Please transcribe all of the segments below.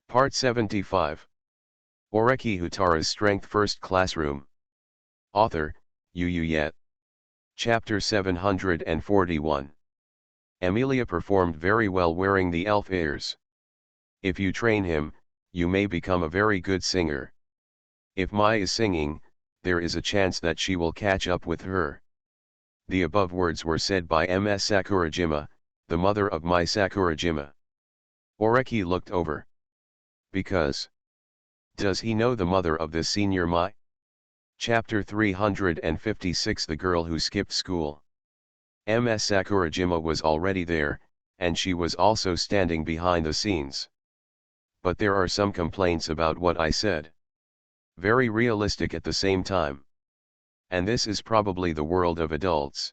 Part 75. Oreki Houtarou's Strength First Classroom. Author, Yu Yet. Chapter 741. Emilia performed very well wearing the elf ears. If you train him, you may become a very good singer. If Mai is singing, there is a chance that she will catch up with her. The above words were said by Ms. Sakurajima, the mother of Mai Sakurajima. Oreki looked over. Because. Does he know the mother of this senior Mai? Chapter 356. The girl who skipped school. Ms. Sakurajima was already there, and she was also standing behind the scenes. But there are some complaints about what I said. Very realistic at the same time. And this is probably the world of adults.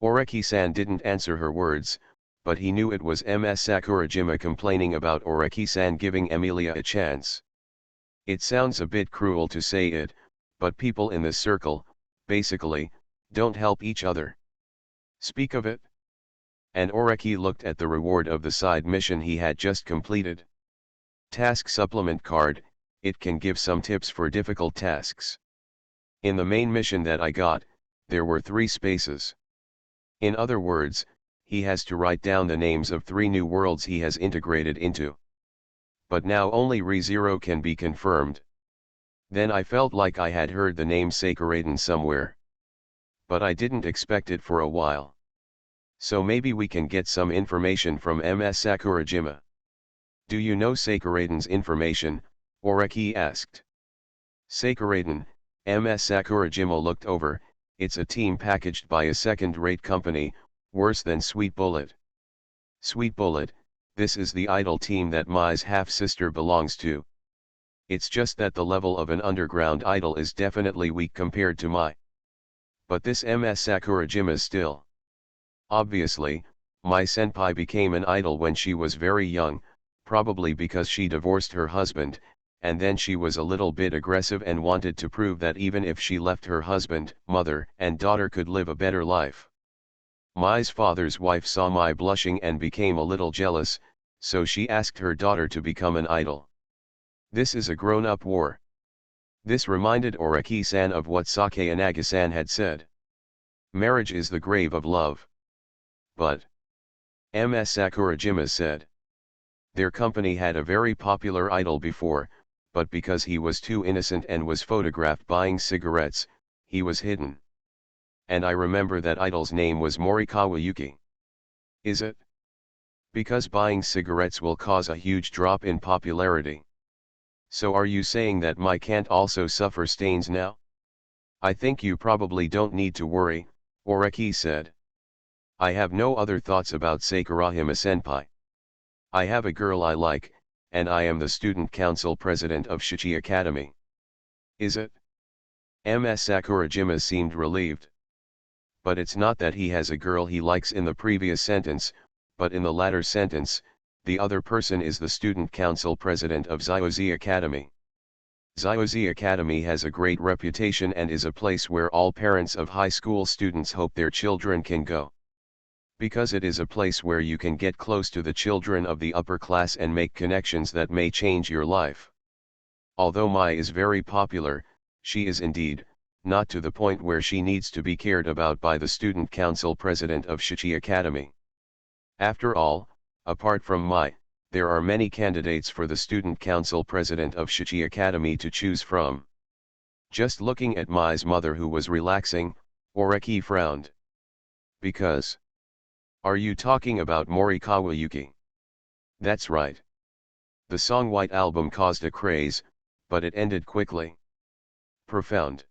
Oreki-san didn't answer her words, but he knew it was Ms. Sakurajima complaining about Oreki-san giving Emilia a chance. It sounds a bit cruel to say it, but people in this circle, basically, don't help each other. Speak of it. And Oreki looked at the reward of the side mission he had just completed. Task supplement card, it can give some tips for difficult tasks. In the main mission that I got, there were 3 spaces. In other words, he has to write down the names of 3 new worlds he has integrated into. But now only ReZero can be confirmed. Then I felt like I had heard the name Sakuraden somewhere. But I didn't expect it for a while. So maybe we can get some information from Ms. Sakurajima. Do you know Sakuraden's information? Oreki asked. Sakuraden, Ms. Sakurajima looked over. It's a team packaged by a second-rate company, worse than Sweet Bullet. Sweet Bullet, this is the idol team that Mai's half-sister belongs to. It's just that the level of an underground idol is definitely weak compared to Mai. But this Ms. Sakurajima still. Obviously, Mai senpai became an idol when she was very young, probably because she divorced her husband, and then she was a little bit aggressive and wanted to prove that even if she left her husband, mother, and daughter could live a better life. Mai's father's wife saw Mai blushing and became a little jealous, so she asked her daughter to become an idol. This is a grown-up war. This reminded Oreki-san of what Sake Inaga-san had said. Marriage is the grave of love. But. Ms. Sakurajima said. Their company had a very popular idol before, but because he was too innocent and was photographed buying cigarettes, he was hidden. And I remember that idol's name was Morikawa Yuki. Is it? Because buying cigarettes will cause a huge drop in popularity. So are you saying that Mai can't also suffer stains now? I think you probably don't need to worry, Oreki said. I have no other thoughts about Sakurajima-senpai. I have a girl I like, and I am the student council president of Shichi Academy. Is it? Ms. Sakurajima seemed relieved. But it's not that he has a girl he likes in the previous sentence, but in the latter sentence, the other person is the student council president of Ziozi Academy. Ziozi Academy has a great reputation and is a place where all parents of high school students hope their children can go. Because it is a place where you can get close to the children of the upper class and make connections that may change your life. Although Mai is very popular, she is indeed, not to the point where she needs to be cared about by the student council president of Shichi Academy. After all, apart from Mai, there are many candidates for the student council president of Shichi Academy to choose from. Just looking at Mai's mother who was relaxing, Oreki frowned. Because. Are you talking about Morikawa Yuki? That's right. The song White Album caused a craze, but it ended quickly. Profound.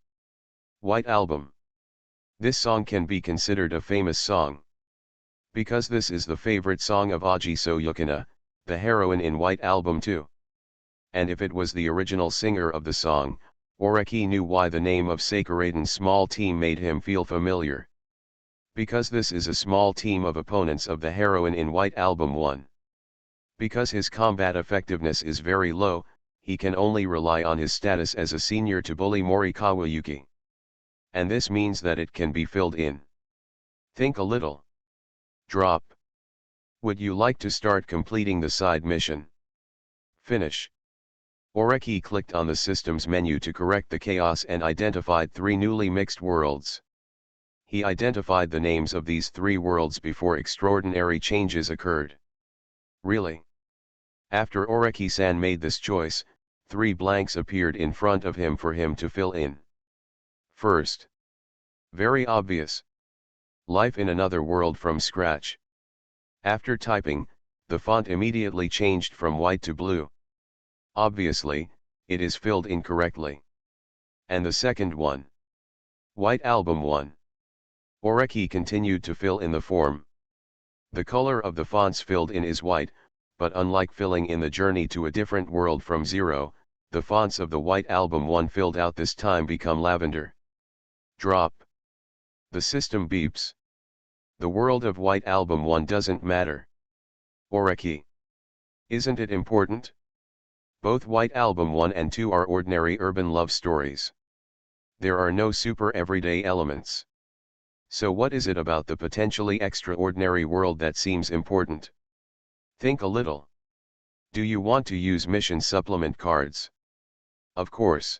White Album. This song can be considered a famous song. Because this is the favorite song of Ajiso Yukina, the heroine in White Album too. And if it was the original singer of the song, Oreki knew why the name of Sakuraden's small team made him feel familiar. Because this is a small team of opponents of the heroine in White Album 1. Because his combat effectiveness is very low, he can only rely on his status as a senior to bully Morikawa Yuki. And this means that it can be filled in. Think a little. Drop. Would you like to start completing the side mission? Finish. Oreki clicked on the system's menu to correct the chaos and identified 3 newly mixed worlds. He identified the names of these 3 worlds before extraordinary changes occurred. Really? After Oreki-san made this choice, 3 blanks appeared in front of him for him to fill in. First. Very obvious. Life in another world from scratch. After typing, the font immediately changed from white to blue. Obviously, it is filled incorrectly. And the second one. White Album 1. Oreki continued to fill in the form. The color of the fonts filled in is white, but unlike filling in the journey to a different world from zero, the fonts of the White Album 1 filled out this time become lavender. Drop. The system beeps. The world of White Album 1 doesn't matter. Oreki. Isn't it important? Both White Album 1 and 2 are ordinary urban love stories. There are no super everyday elements. So what is it about the potentially extraordinary world that seems important? Think a little. Do you want to use mission supplement cards? Of course.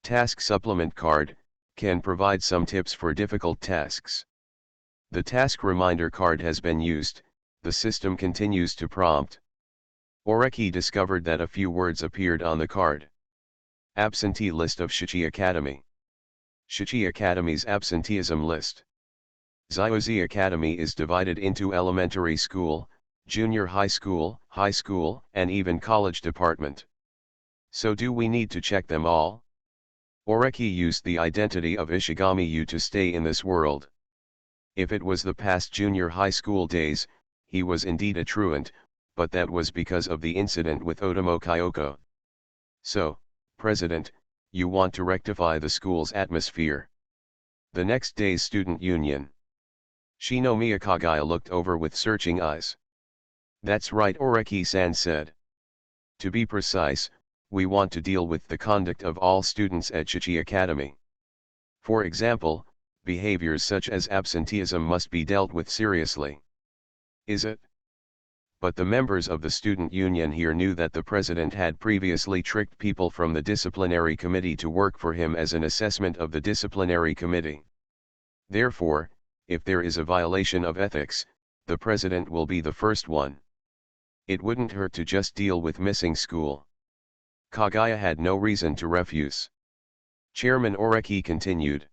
Task supplement card can provide some tips for difficult tasks. The task reminder card has been used, the system continues to prompt. Oreki discovered that a few words appeared on the card. Absentee list of Shichi Academy. Shichi Academy's absenteeism list. Ziozi Academy is divided into elementary school, junior high school, and even college department. So do we need to check them all? Oreki used the identity of Ishigami Yu to stay in this world. If it was the past junior high school days, he was indeed a truant, but that was because of the incident with Otomo Kyoko. So, President, you want to rectify the school's atmosphere. The next day's student union. Shinomiya Kagaya looked over with searching eyes. That's right, Oreki-san said. To be precise, we want to deal with the conduct of all students at Shichi Academy. For example, behaviors such as absenteeism must be dealt with seriously. Is it? But the members of the student union here knew that the president had previously tricked people from the disciplinary committee to work for him as an assessment of the disciplinary committee. Therefore, if there is a violation of ethics, the president will be the first one. It wouldn't hurt to just deal with missing school. Kagaya had no reason to refuse. Chairman Oreki continued.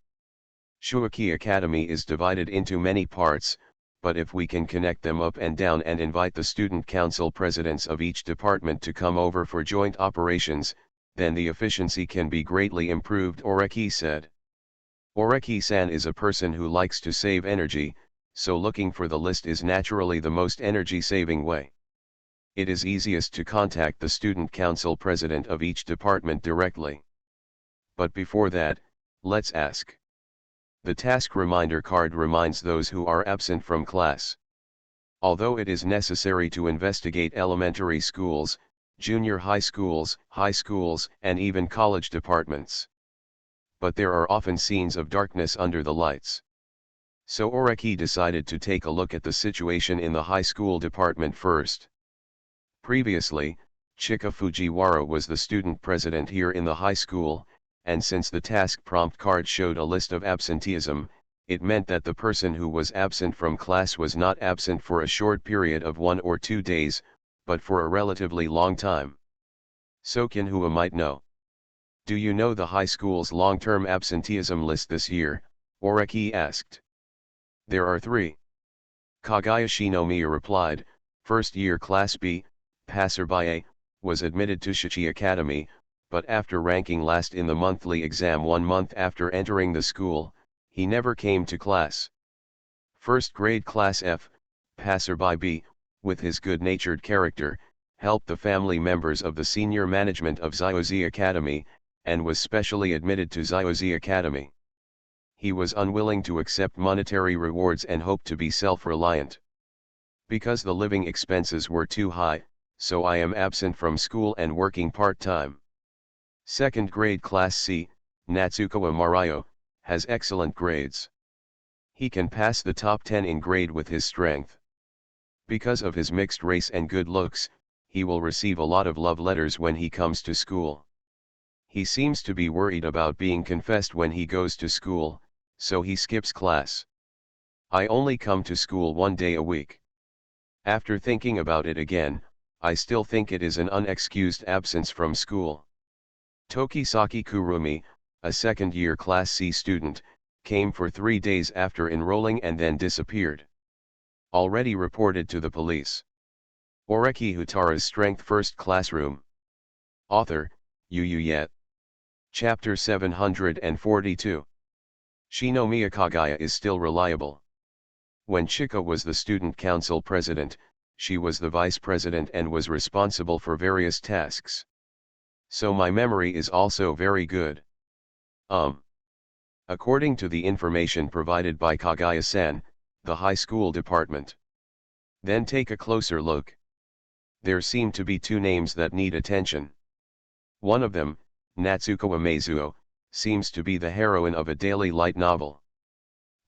Shuaki Academy is divided into many parts, but if we can connect them up and down and invite the student council presidents of each department to come over for joint operations, then the efficiency can be greatly improved, Oreki said. Oreki-san is a person who likes to save energy, so looking for the list is naturally the most energy-saving way. It is easiest to contact the student council president of each department directly. But before that, let's ask. The task reminder card reminds those who are absent from class. Although it is necessary to investigate elementary schools, junior high schools, and even college departments. But there are often scenes of darkness under the lights. So Oreki decided to take a look at the situation in the high school department first. Previously, Chika Fujiwara was the student president here in the high school, and since the task prompt card showed a list of absenteeism, it meant that the person who was absent from class was not absent for a short period of 1 or 2 days, but for a relatively long time. So Kinhua might know. Do you know the high school's long-term absenteeism list this year? Oreki asked. There are 3. Kagaya Shinomiya replied, first year class B, passerby A, was admitted to Shichi Academy, but after ranking last in the monthly exam 1 month after entering the school, he never came to class. First grade class F, passerby B, with his good-natured character, helped the family members of the senior management of Ziozi Academy, and was specially admitted to Ziozi Academy. He was unwilling to accept monetary rewards and hoped to be self-reliant. Because the living expenses were too high, so I am absent from school and working part-time. Second grade class C, Natsukawa Marayo, has excellent grades. He can pass the top 10 in grade with his strength. Because of his mixed race and good looks, he will receive a lot of love letters when he comes to school. He seems to be worried about being confessed when he goes to school, so he skips class. I only come to school 1 day a week. After thinking about it again, I still think it is an unexcused absence from school. Tokisaki Kurumi, a second-year Class C student, came for 3 days after enrolling and then disappeared. Already reported to the police. Oreki Houtarou's Strength First Classroom. Author, Yet. Chapter 742. Shinomiya Kagaya is still reliable. When Chika was the student council president, she was the vice president and was responsible for various tasks. So my memory is also very good. According to the information provided by Kagaya-san, the high school department. Then take a closer look. There seem to be 2 names that need attention. One of them, Natsuko Umezuo, seems to be the heroine of a daily light novel.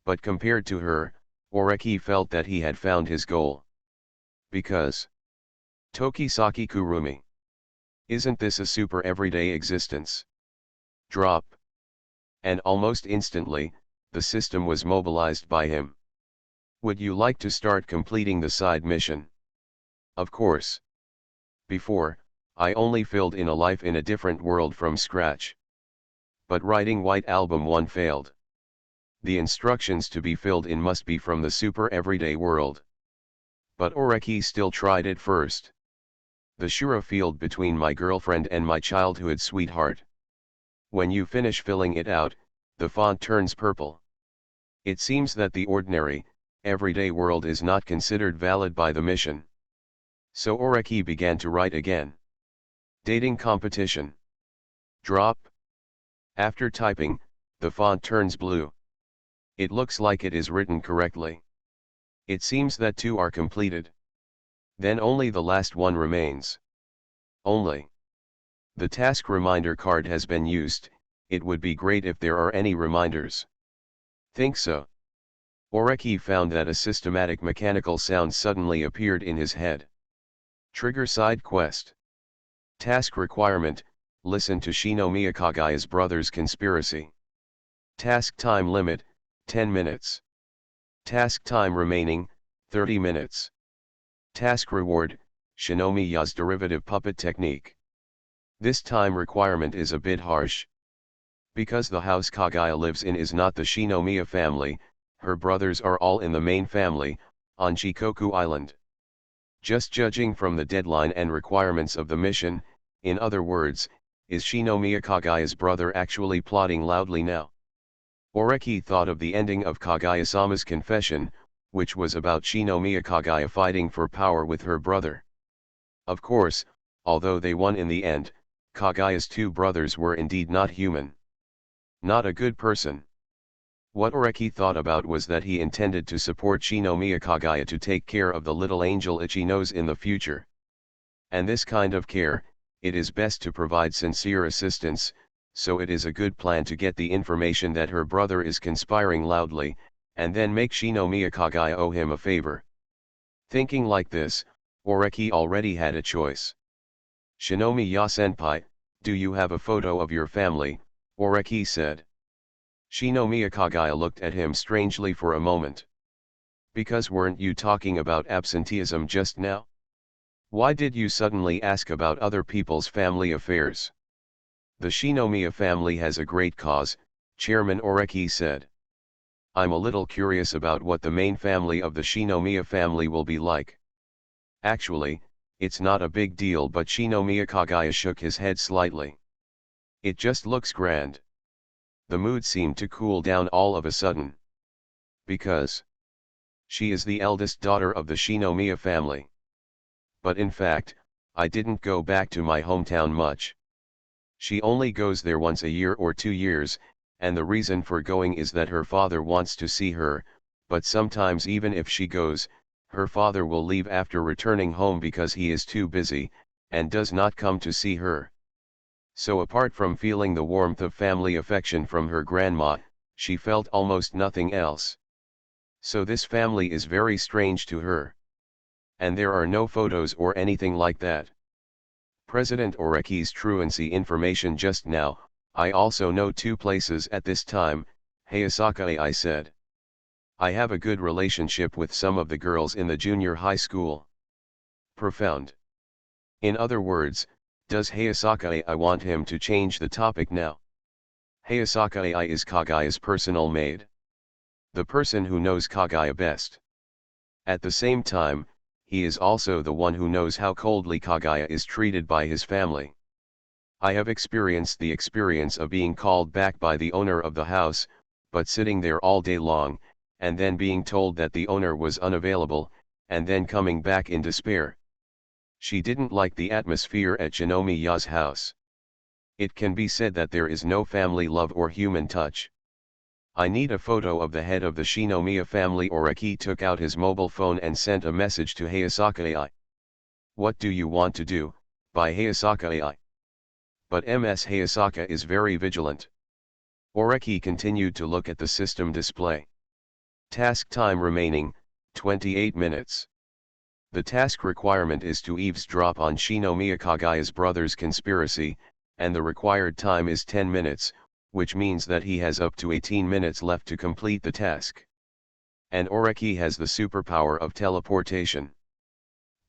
But compared to her, Oreki felt that he had found his goal. Because Tokisaki Kurumi. Isn't this a super everyday existence? Drop. And almost instantly, the system was mobilized by him. Would you like to start completing the side mission? Of course. Before, I only filled in a life in a different world from scratch. But writing White Album 1 failed. The instructions to be filled in must be from the super everyday world. But Oreki still tried it first. The Shura field between my girlfriend and my childhood sweetheart. When you finish filling it out, the font turns purple. It seems that the ordinary, everyday world is not considered valid by the mission. So Oreki began to write again. Dating competition. Drop. After typing, the font turns blue. It looks like it is written correctly. It seems that 2 are completed. Then only the last one remains. Only. The task reminder card has been used. It would be great if there are any reminders. Think so. Oreki found that a systematic mechanical sound suddenly appeared in his head. Trigger side quest. Task requirement, listen to Shinomiya Kagaya's brother's conspiracy. Task time limit, 10 minutes. Task time remaining, 30 minutes. Task reward, Shinomiya's derivative puppet technique. This time requirement is a bit harsh. Because the house Kagaya lives in is not the Shinomiya family, her brothers are all in the main family, on Shikoku Island. Just judging from the deadline and requirements of the mission, in other words, is Shinomiya Kagaya's brother actually plotting loudly now? Oreki thought of the ending of Kagaya-sama's confession, which was about Shinomiya Kagaya fighting for power with her brother. Of course, although they won in the end, Kagaya's 2 brothers were indeed not human. Not a good person. What Oreki thought about was that he intended to support Shinomiya Kagaya to take care of the little angel Ichinos in the future. And this kind of care, it is best to provide sincere assistance, so it is a good plan to get the information that her brother is conspiring loudly, and then make Shinomiya Kagaya owe him a favor. Thinking like this, Oreki already had a choice. Shinomiya-senpai, do you have a photo of your family? Oreki said. Shinomiya Kagaya looked at him strangely for a moment. Because weren't you talking about absenteeism just now? Why did you suddenly ask about other people's family affairs? The Shinomiya family has a great cause, Chairman Oreki said. I'm a little curious about what the main family of the Shinomiya family will be like. Actually, it's not a big deal, but Shinomiya Kagaya shook his head slightly. It just looks grand. The mood seemed to cool down all of a sudden. Because she is the eldest daughter of the Shinomiya family. But in fact, I didn't go back to my hometown much. She only goes there once a year or 2 years, and the reason for going is that her father wants to see her, but sometimes even if she goes, her father will leave after returning home because he is too busy, and does not come to see her. So apart from feeling the warmth of family affection from her grandma, she felt almost nothing else. So this family is very strange to her. And there are no photos or anything like that. President Oreki's truancy information just now. I also know 2 places at this time, Hayasaka AI said. I have a good relationship with some of the girls in the junior high school. Profound. In other words, does Hayasaka AI want him to change the topic now? Hayasaka AI is Kagaya's personal maid. The person who knows Kagaya best. At the same time, he is also the one who knows how coldly Kagaya is treated by his family. I have experienced the experience of being called back by the owner of the house, but sitting there all day long, and then being told that the owner was unavailable, and then coming back in despair. She didn't like the atmosphere at Shinomiya's house. It can be said that there is no family love or human touch. I need a photo of the head of the Shinomiya family. Oreki took out his mobile phone and sent a message to Hayasaka AI. What do you want to do, by Hayasaka AI? But Ms. Hayasaka is very vigilant. Oreki continued to look at the system display. Task time remaining, 28 minutes. The task requirement is to eavesdrop on Shinomiya Kagaya's brother's conspiracy, and the required time is 10 minutes, which means that he has up to 18 minutes left to complete the task. And Oreki has the superpower of teleportation.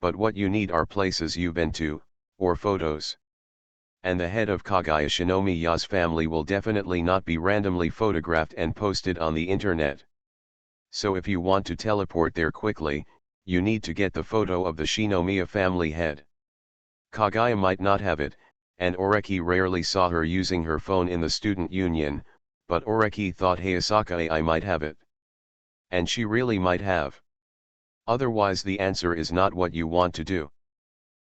But what you need are places you've been to, or photos. And the head of Kagaya Shinomiya's family will definitely not be randomly photographed and posted on the internet. So if you want to teleport there quickly, you need to get the photo of the Shinomiya family head. Kagaya might not have it, and Oreki rarely saw her using her phone in the student union, but Oreki thought Hayasaka AI might have it. And she really might have. Otherwise the answer is not what you want to do.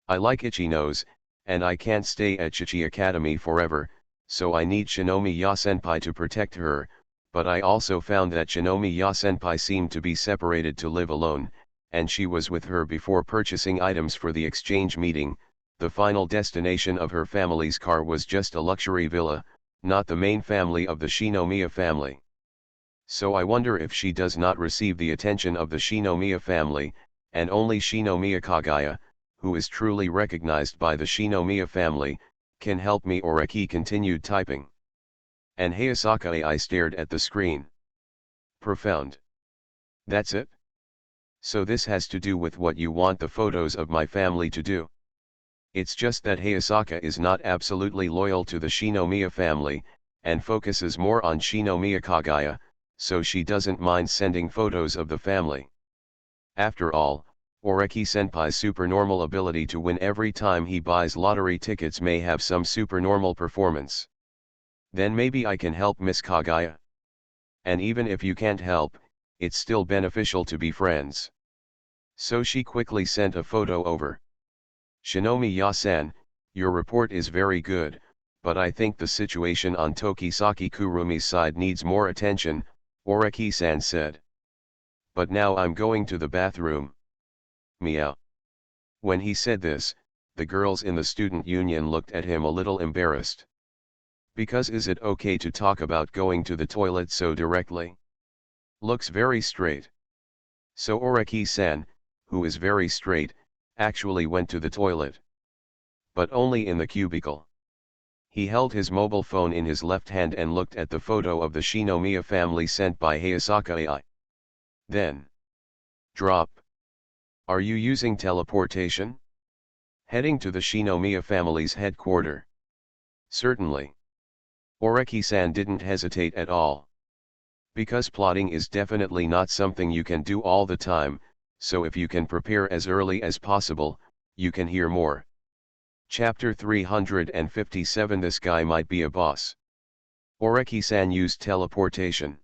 I like Ichinos, and I can't stay at Chichi Academy forever, so I need Shinomiya Senpai to protect her, but I also found that Shinomiya Senpai seemed to be separated to live alone, and she was with her before purchasing items for the exchange meeting. The final destination of her family's car was just a luxury villa, not the main family of the Shinomiya family. So I wonder if she does not receive the attention of the Shinomiya family, and only Shinomiya Kagaya, who is truly recognized by the Shinomiya family, can help me. Oreki continued typing. And Hayasaka AI stared at the screen. Profound. That's it? So this has to do with what you want the photos of my family to do. It's just that Hayasaka is not absolutely loyal to the Shinomiya family, and focuses more on Shinomiya Kagaya, so she doesn't mind sending photos of the family. After all, Oreki Senpai's supernormal ability to win every time he buys lottery tickets may have some supernormal performance. Then maybe I can help Miss Kagaya. And even if you can't help, it's still beneficial to be friends. So she quickly sent a photo over. Shinomiya-san, your report is very good, but I think the situation on Tokisaki Kurumi's side needs more attention, Oreki-san said. But now I'm going to the bathroom. Meow. When he said this, the girls in the student union looked at him a little embarrassed. Because is it okay to talk about going to the toilet so directly? Looks very straight. So Oreki-san, who is very straight, actually went to the toilet. But only in the cubicle. He held his mobile phone in his left hand and looked at the photo of the Shinomiya family sent by Hayasaka AI. Then. Drop. Are you using teleportation? Heading to the Shinomiya family's headquarters. Certainly. Oreki-san didn't hesitate at all. Because plotting is definitely not something you can do all the time, so if you can prepare as early as possible, you can hear more. Chapter 357. This guy might be a boss. Oreki-san used teleportation.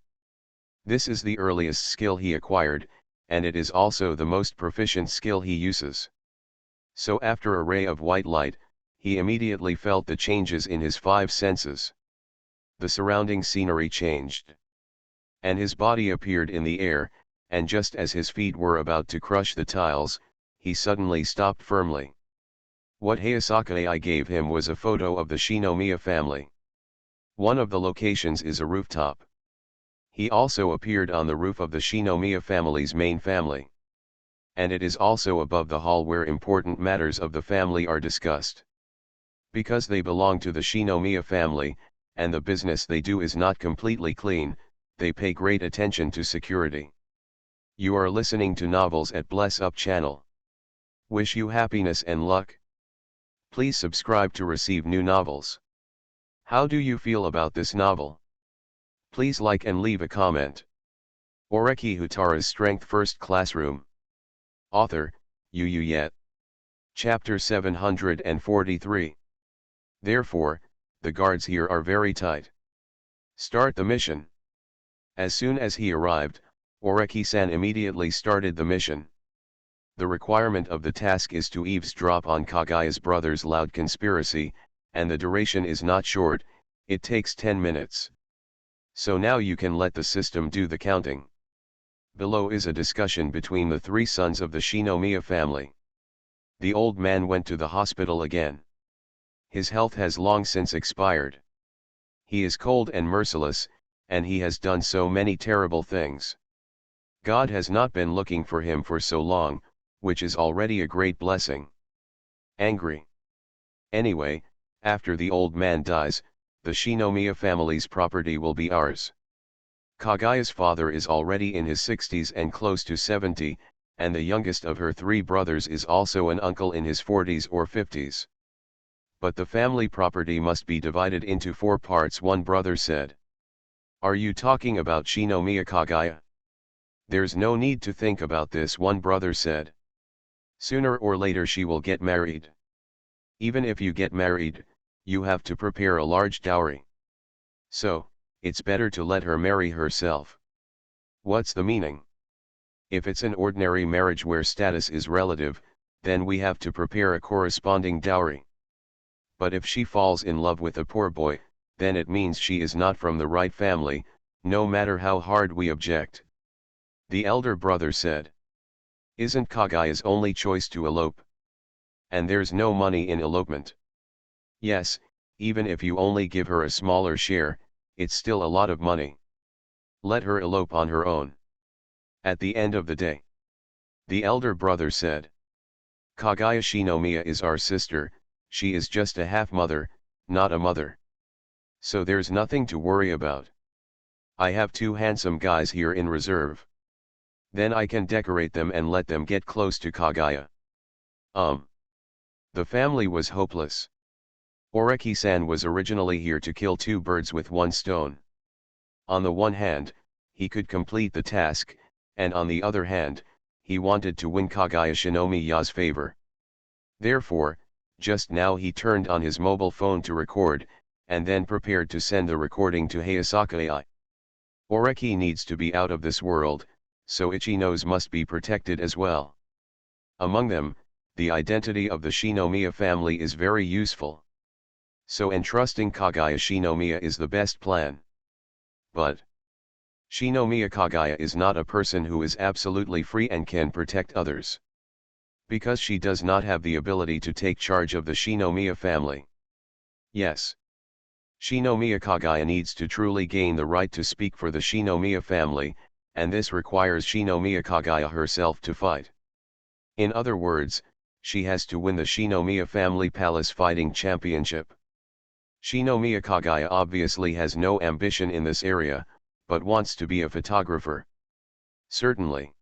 This is the earliest skill he acquired, and it is also the most proficient skill he uses. So after a ray of white light, he immediately felt the changes in his 5 senses. The surrounding scenery changed. And his body appeared in the air, and just as his feet were about to crush the tiles, he suddenly stopped firmly. What Hayasaka AI gave him was a photo of the Shinomiya family. One of the locations is a rooftop. He also appeared on the roof of the Shinomiya family's main family. And it is also above the hall where important matters of the family are discussed. Because they belong to the Shinomiya family, and the business they do is not completely clean, they pay great attention to security. You are listening to Novels at Bless Up channel. Wish you happiness and luck. Please subscribe to receive new novels. How do you feel about this novel? Please like and leave a comment. Oreki Houtarou's Strength First Classroom. Author, Yet. Chapter 743. Therefore, the guards here are very tight. Start the mission. As soon as he arrived, Oreki-san immediately started the mission. The requirement of the task is to eavesdrop on Kagaya's brother's loud conspiracy, and the duration is not short, it takes 10 minutes. So now you can let the system do the counting. Below is a discussion between the three sons of the Shinomiya family. The old man went to the hospital again. His health has long since expired. He is cold and merciless, and he has done so many terrible things. God has not been looking for him for so long, which is already a great blessing. Angry. Anyway, after the old man dies, the Shinomiya family's property will be ours. Kagaya's father is already in his 60s and close to 70, and the youngest of her three brothers is also an uncle in his 40s or 50s. But the family property must be divided into 4 parts, one brother said. Are you talking about Shinomiya Kagaya? There's no need to think about this, one brother said. Sooner or later she will get married. Even if you get married, you have to prepare a large dowry. So, it's better to let her marry herself. What's the meaning? If it's an ordinary marriage where status is relative, then we have to prepare a corresponding dowry. But if she falls in love with a poor boy, then it means she is not from the right family, no matter how hard we object. The elder brother said. Isn't Kagaya's only choice to elope? And there's no money in elopement. Yes, even if you only give her a smaller share, it's still a lot of money. Let her elope on her own. At the end of the day. The elder brother said. Kagaya Shinomiya is our sister, she is just a half-mother, not a mother. So there's nothing to worry about. I have 2 handsome guys here in reserve. Then I can decorate them and let them get close to Kagaya. The family was hopeless. Oreki-san was originally here to kill 2 birds with 1 stone. On the one hand, he could complete the task, and on the other hand, he wanted to win Kagaya Shinomiya's favor. Therefore, just now he turned on his mobile phone to record, and then prepared to send the recording to Hayasaka AI. Oreki needs to be out of this world, so Ichinos must be protected as well. Among them, the identity of the Shinomiya family is very useful. So entrusting Kagaya Shinomiya is the best plan. But Shinomiya Kagaya is not a person who is absolutely free and can protect others. Because she does not have the ability to take charge of the Shinomiya family. Yes. Shinomiya Kagaya needs to truly gain the right to speak for the Shinomiya family, and this requires Shinomiya Kagaya herself to fight. In other words, she has to win the Shinomiya family palace fighting championship. Shinomiya Kagaya obviously has no ambition in this area, but wants to be a photographer. Certainly.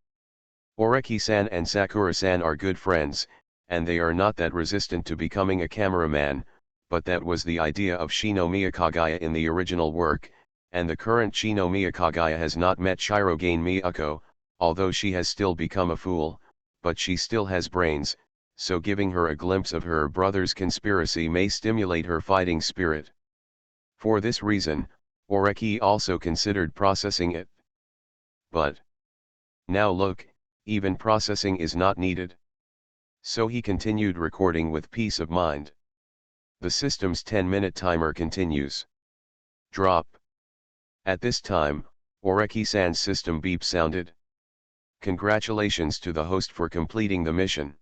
Oreki-san and Sakura-san are good friends, and they are not that resistant to becoming a cameraman, but that was the idea of Shinomiya Kagaya in the original work, and the current Shinomiya Kagaya has not met Shirogane Miyako, although she has still become a fool, but she still has brains, so giving her a glimpse of her brother's conspiracy may stimulate her fighting spirit. For this reason, Oreki also considered processing it. But now look, even processing is not needed. So he continued recording with peace of mind. The system's 10-minute timer continues. Drop. At this time, Oreki-san's system beep sounded. Congratulations to the host for completing the mission.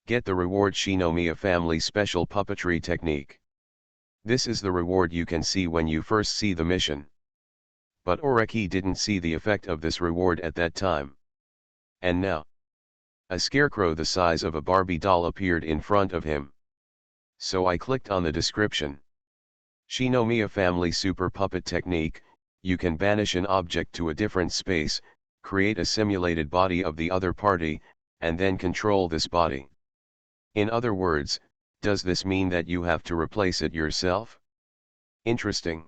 Get the reward Shinomiya family special puppetry technique. This is the reward you can see when you first see the mission. But Oreki didn't see the effect of this reward at that time. And now, a scarecrow the size of a Barbie doll appeared in front of him. So I clicked on the description. Shinomiya family super puppet technique, you can banish an object to a different space, create a simulated body of the other party, and then control this body. In other words, does this mean that you have to replace it yourself? Interesting.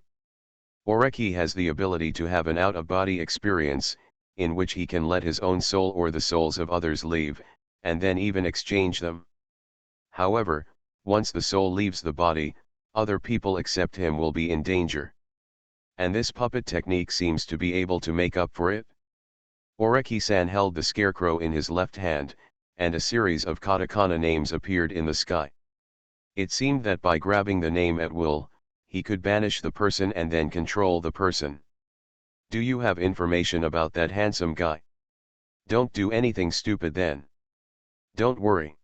Oreki has the ability to have an out-of-body experience, in which he can let his own soul or the souls of others leave, and then even exchange them. However, once the soul leaves the body, other people except him will be in danger. And this puppet technique seems to be able to make up for it. Oreki-san held the scarecrow in his left hand, and a series of katakana names appeared in the sky. It seemed that by grabbing the name at will, he could banish the person and then control the person. Do you have information about that handsome guy? Don't do anything stupid then. Don't worry.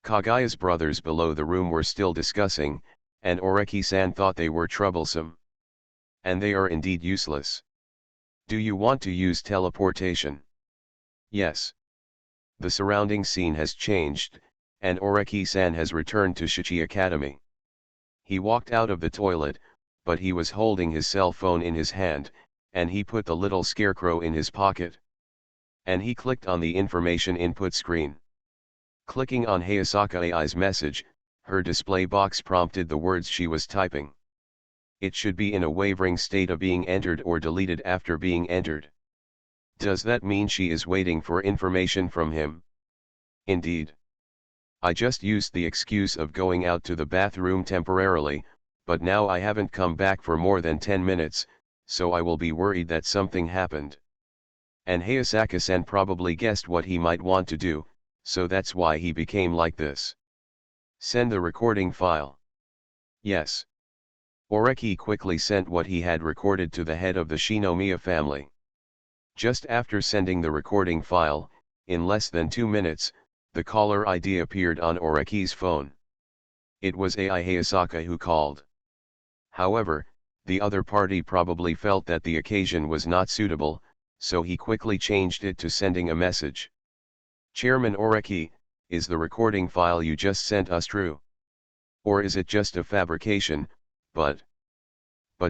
Kagaya's brothers below the room were still discussing, and Oreki-san thought they were troublesome. And they are indeed useless. Do you want to use teleportation? Yes. The surrounding scene has changed, and Oreki-san has returned to Shichi Academy. He walked out of the toilet, but he was holding his cell phone in his hand, and he put the little scarecrow in his pocket. And he clicked on the information input screen. Clicking on Hayasaka AI's message, her display box prompted the words she was typing. It should be in a wavering state of being entered or deleted after being entered. Does that mean she is waiting for information from him? Indeed. I just used the excuse of going out to the bathroom temporarily, but now I haven't come back for more than 10 minutes, so I will be worried that something happened. And Hayasaka-san probably guessed what he might want to do, so that's why he became like this. Send the recording file. Yes. Oreki quickly sent what he had recorded to the head of the Shinomiya family. Just after sending the recording file, in less than 2 minutes, the caller ID appeared on Oreki's phone. It was AI Hayasaka who called. However, the other party probably felt that the occasion was not suitable, so he quickly changed it to sending a message. Chairman Oreki, is the recording file you just sent us true? Or is it just a fabrication? But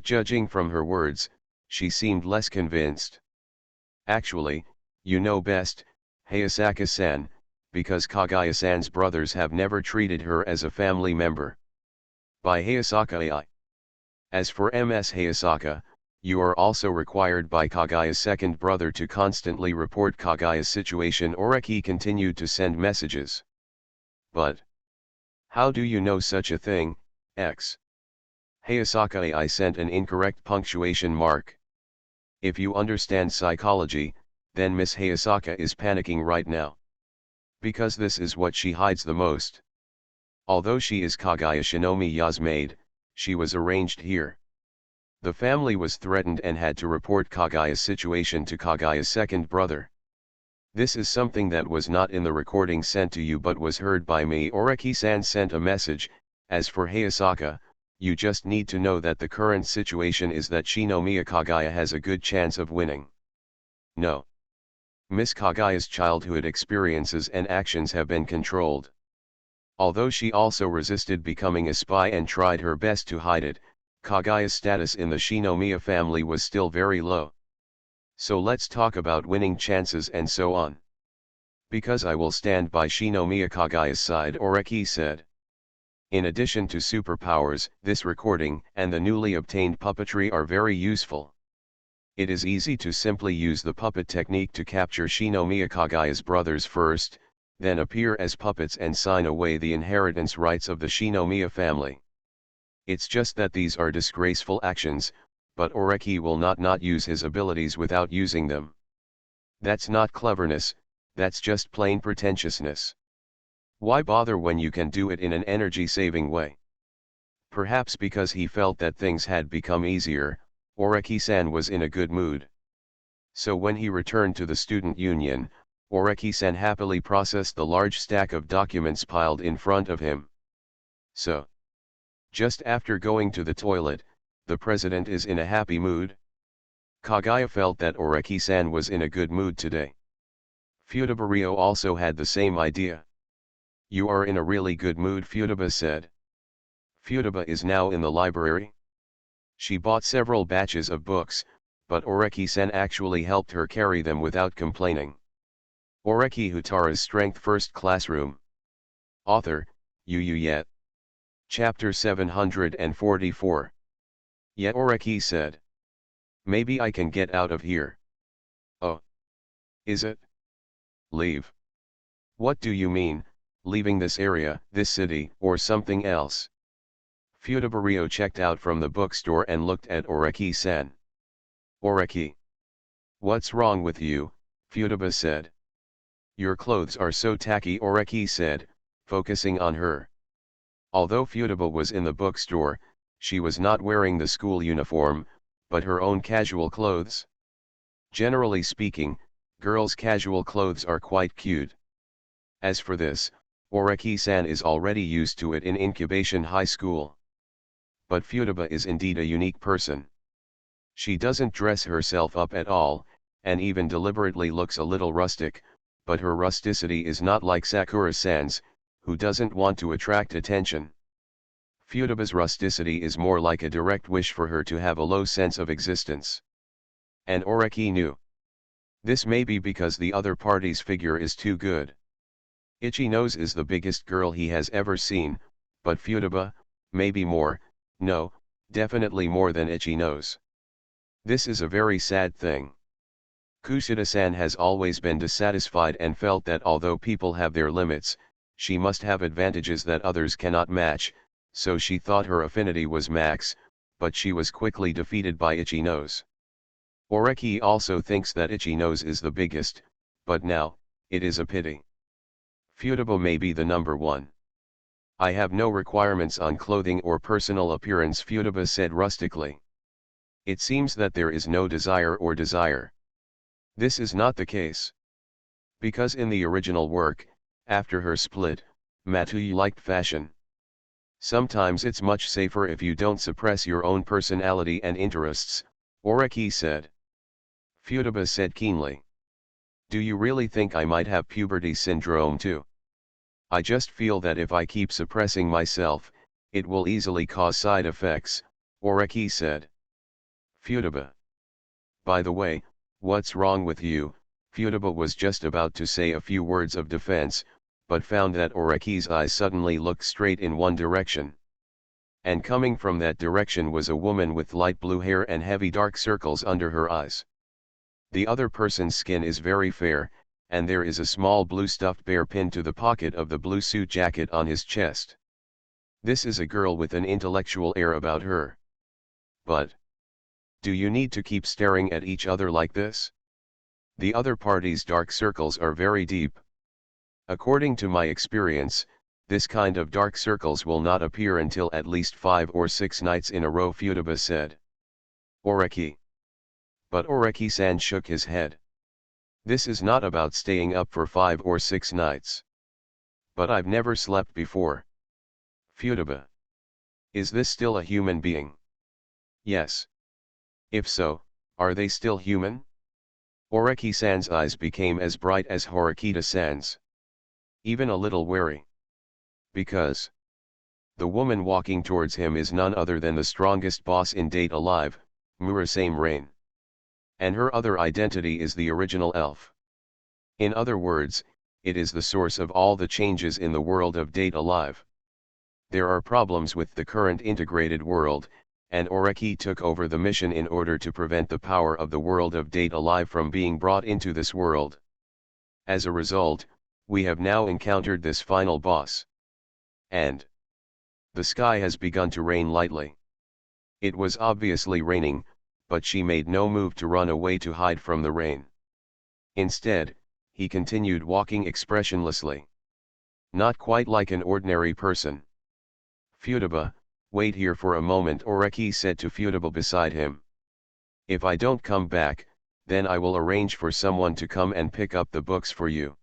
judging from her words, she seemed less convinced. Actually, you know best, Hayasaka-san, because Kagaya-san's brothers have never treated her as a family member. By Hayasaka AI. As for Ms. Hayasaka, you are also required by Kagaya's second brother to constantly report Kagaya's situation. Oreki continued to send messages. But how do you know such a thing, X? Hayasaka AI sent an incorrect punctuation mark. If you understand psychology, then Miss Hayasaka is panicking right now. Because this is what she hides the most. Although she is Kagaya Shinomiya's maid, she was arranged here. The family was threatened and had to report Kagaya's situation to Kagaya's second brother. This is something that was not in the recording sent to you but was heard by me. Oreki-san sent a message. As for Hayasaka, you just need to know that the current situation is that Shinomiya Kagaya has a good chance of winning. No. Miss Kagaya's childhood experiences and actions have been controlled. Although she also resisted becoming a spy and tried her best to hide it, Kagaya's status in the Shinomiya family was still very low. So let's talk about winning chances and so on. Because I will stand by Shinomiya Kagaya's side, Oreki said. In addition to superpowers, this recording and the newly obtained puppetry are very useful. It is easy to simply use the puppet technique to capture Shinomiya Kagaya's brothers first, then appear as puppets and sign away the inheritance rights of the Shinomiya family. It's just that these are disgraceful actions, but Oreki will not use his abilities without using them. That's not cleverness, that's just plain pretentiousness. Why bother when you can do it in an energy-saving way? Perhaps because he felt that things had become easier, Oreki-san was in a good mood. So when he returned to the student union, Oreki-san happily processed the large stack of documents piled in front of him. So, just after going to the toilet, the president is in a happy mood? Kagaya felt that Oreki-san was in a good mood today. Futabari also had the same idea. You are in a really good mood, Futaba said. Futaba is now in the library. She bought several batches of books, but Oreki-san actually helped her carry them without complaining. Oreki Houtarou's Strength First Classroom. Author, Yet. Chapter 744. Yet Oreki said. Maybe I can get out of here. Oh. Is it? Leave. What do you mean, leaving this area, this city, or something else? Futaba checked out from the bookstore and looked at Oreki-san. Oreki. What's wrong with you? Futaba said. Your clothes are so tacky, Oreki said, focusing on her. Although Futaba was in the bookstore, she was not wearing the school uniform, but her own casual clothes. Generally speaking, girls' casual clothes are quite cute. As for this, Oreki-san is already used to it in incubation high school. But Futaba is indeed a unique person. She doesn't dress herself up at all, and even deliberately looks a little rustic, but her rusticity is not like Sakura-san's, who doesn't want to attract attention. Futaba's rusticity is more like a direct wish for her to have a low sense of existence. And Oreki knew. This may be because the other party's figure is too good. Ichi-nose is the biggest girl he has ever seen, but Futaba, maybe more, no, definitely more than Ichi-nose. This is a very sad thing. Kushida-san has always been dissatisfied and felt that although people have their limits, she must have advantages that others cannot match, so she thought her affinity was max, but she was quickly defeated by Ichi-nose. Oreki also thinks that Ichi-nose is the biggest, but now, it is a pity. Futaba may be the number one. I have no requirements on clothing or personal appearance, Futaba said rustically. It seems that there is no desire or desire. This is not the case. Because in the original work, after her split, Matsui liked fashion. Sometimes it's much safer if you don't suppress your own personality and interests, Oreki said. Futaba said keenly. Do you really think I might have puberty syndrome too? I just feel that if I keep suppressing myself, it will easily cause side effects, Oreki said. Futaba. By the way, what's wrong with you? Futaba was just about to say a few words of defense, but found that Oreki's eyes suddenly looked straight in one direction. And coming from that direction was a woman with light blue hair and heavy dark circles under her eyes. The other person's skin is very fair, and there is a small blue stuffed bear pinned to the pocket of the blue suit jacket on his chest. This is a girl with an intellectual air about her. But do you need to keep staring at each other like this? The other party's dark circles are very deep. According to my experience, this kind of dark circles will not appear until at least 5 or 6 nights in a row, Futaba said. Oreki. But Oreki-san shook his head. This is not about staying up for 5 or 6 nights. But I've never slept before. Futaba. Is this still a human being? Yes. If so, are they still human? Oreki-san's eyes became as bright as Horikita-san's. Even a little wary. Because the woman walking towards him is none other than the strongest boss in Date Alive, Murasame Rain. And her other identity is the original elf. In other words, it is the source of all the changes in the world of Date Alive. There are problems with the current integrated world, and Oreki took over the mission in order to prevent the power of the world of Date Alive from being brought into this world. As a result, we have now encountered this final boss. And the sky has begun to rain lightly. It was obviously raining, but she made no move to run away to hide from the rain. Instead, he continued walking expressionlessly. Not quite like an ordinary person. Futaba, wait here for a moment, Oreki said to Futaba beside him. If I don't come back, then I will arrange for someone to come and pick up the books for you.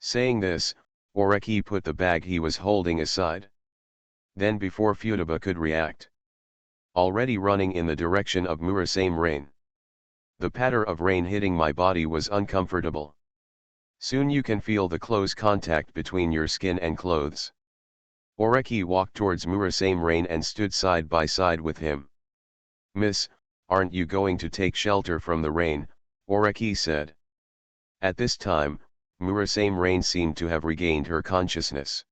Saying this, Oreki put the bag he was holding aside. Then before Futaba could react. Already running in the direction of Murasame Rain. The patter of rain hitting my body was uncomfortable. Soon you can feel the close contact between your skin and clothes. Oreki walked towards Murasame Rain and stood side by side with him. "Miss, aren't you going to take shelter from the rain?" Oreki said. At this time, Murasame Rain seemed to have regained her consciousness.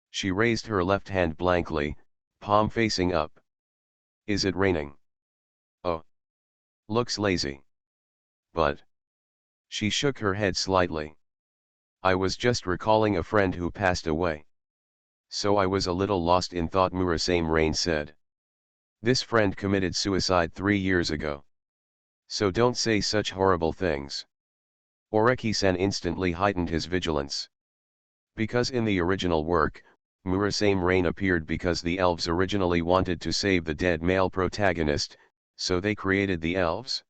She raised her left hand blankly, palm facing up. "Is it raining?" "Oh. Looks lazy." "But..." She shook her head slightly. "I was just recalling a friend who passed away. So I was a little lost in thought," Murasame Rain said. "This friend committed suicide 3 years ago. So don't say such horrible things." Oreki-san instantly heightened his vigilance. Because in the original work, Murasame Rain appeared because the elves originally wanted to save the dead male protagonist, so they created the elves.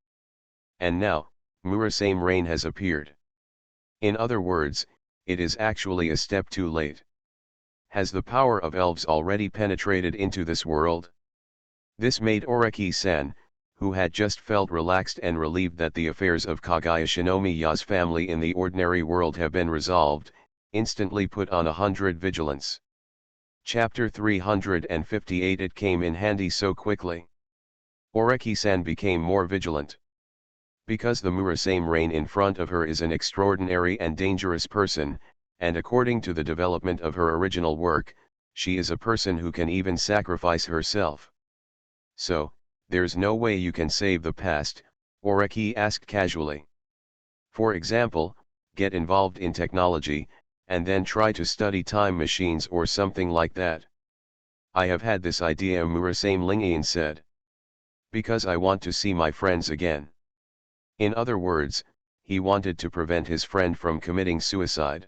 And now, Murasame Rain has appeared. In other words, it is actually a step too late. Has the power of elves already penetrated into this world? This made Oreki-san, who had just felt relaxed and relieved that the affairs of Kaguya Shinomiya's family in the ordinary world have been resolved, instantly put on 100 vigilance. Chapter 358. It came in handy so quickly. Oreki-san became more vigilant. Because the Murasame Rain in front of her is an extraordinary and dangerous person, and according to the development of her original work, she is a person who can even sacrifice herself. "So, there's no way you can save the past?" Oreki asked casually. "For example, get involved in technology, and then try to study time machines or something like that?" "I have had this idea," Murasame Lingian said. "Because I want to see my friends again." In other words, he wanted to prevent his friend from committing suicide.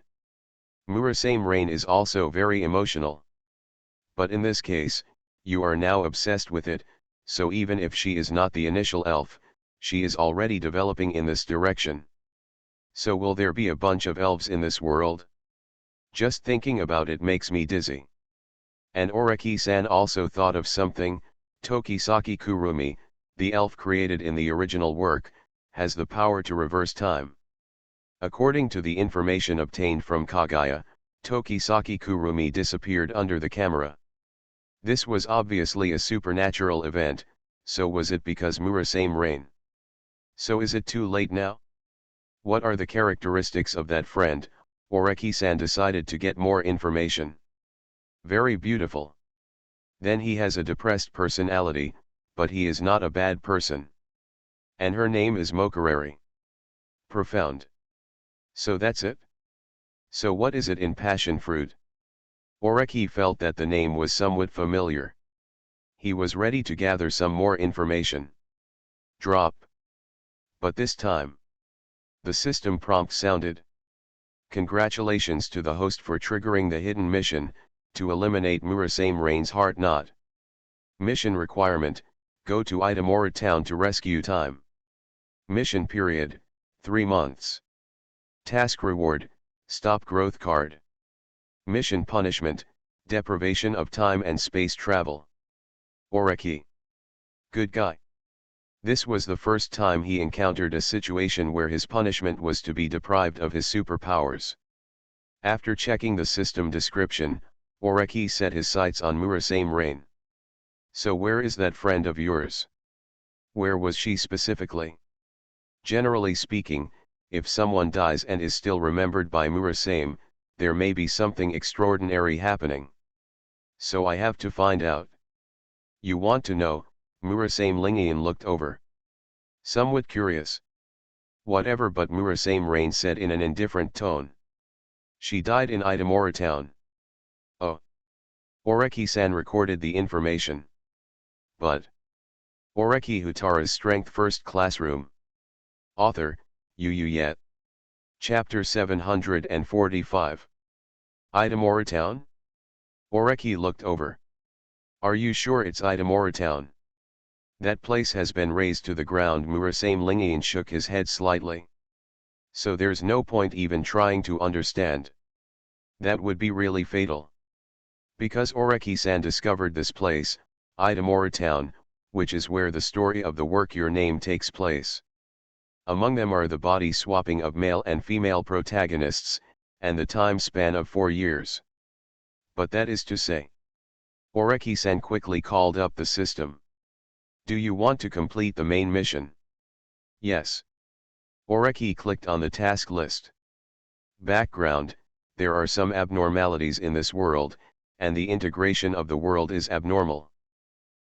Murasame Rain is also very emotional. But in this case, you are now obsessed with it, so even if she is not the initial elf, she is already developing in this direction. So will there be a bunch of elves in this world? Just thinking about it makes me dizzy. And Oreki-san also thought of something. Tokisaki Kurumi, the elf created in the original work, has the power to reverse time. According to the information obtained from Kaguya, Tokisaki Kurumi disappeared under the camera. This was obviously a supernatural event, so was it because Murasame Rain? So is it too late now? What are the characteristics of that friend? Oreki-san decided to get more information. Very beautiful. Then he has a depressed personality, but he is not a bad person. And her name is Mokurari. Profound. So that's it? So what is it in passion fruit? Oreki felt that the name was somewhat familiar. He was ready to gather some more information. Drop. But this time, the system prompt sounded. Congratulations to the host for triggering the hidden mission, to eliminate Murasame Rain's heart knot. Mission requirement, go to Itamora town to rescue time. Mission period, 3 months. Task reward, stop growth card. Mission punishment, deprivation of time and space travel. Oreki. Good guy. This was the first time he encountered a situation where his punishment was to be deprived of his superpowers. After checking the system description, Oreki set his sights on Murasame Rain. So where is that friend of yours? Where was she specifically? Generally speaking, if someone dies and is still remembered by Murasame, there may be something extraordinary happening. So I have to find out. You want to know? Murasame Lingian looked over. Somewhat curious. Whatever, but Murasame Rain said in an indifferent tone. She died in Itamora town. Oh. Oreki-san recorded the information. But. Oreki Houtarou's Strength First Classroom. Author, Yu Yet. Chapter 745. Itamora town? Oreki looked over. Are you sure it's Itamora town? That place has been razed to the ground. Murasame Lingian shook his head slightly. So there's no point even trying to understand. That would be really fatal. Because Oreki-san discovered this place, Itamora town, which is where the story of the work your name takes place. Among them are the body swapping of male and female protagonists, and the time span of 4 years. But that is to say. Oreki-san quickly called up the system. Do you want to complete the main mission? Yes. Oreki clicked on the task list. Background: there are some abnormalities in this world, and the integration of the world is abnormal.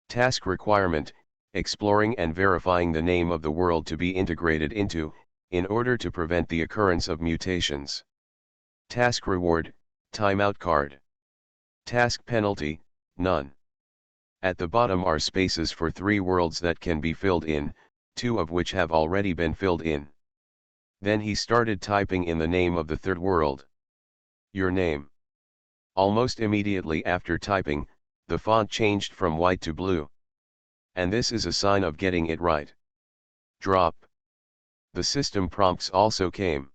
Task requirement: exploring and verifying the name of the world to be integrated into, in order to prevent the occurrence of mutations. Task reward: timeout card. Task penalty: none. At the bottom are spaces for 3 worlds that can be filled in, 2 of which have already been filled in. Then he started typing in the name of the 3rd world. Your name. Almost immediately after typing, the font changed from white to blue. And this is a sign of getting it right. Drop. The system prompts also came.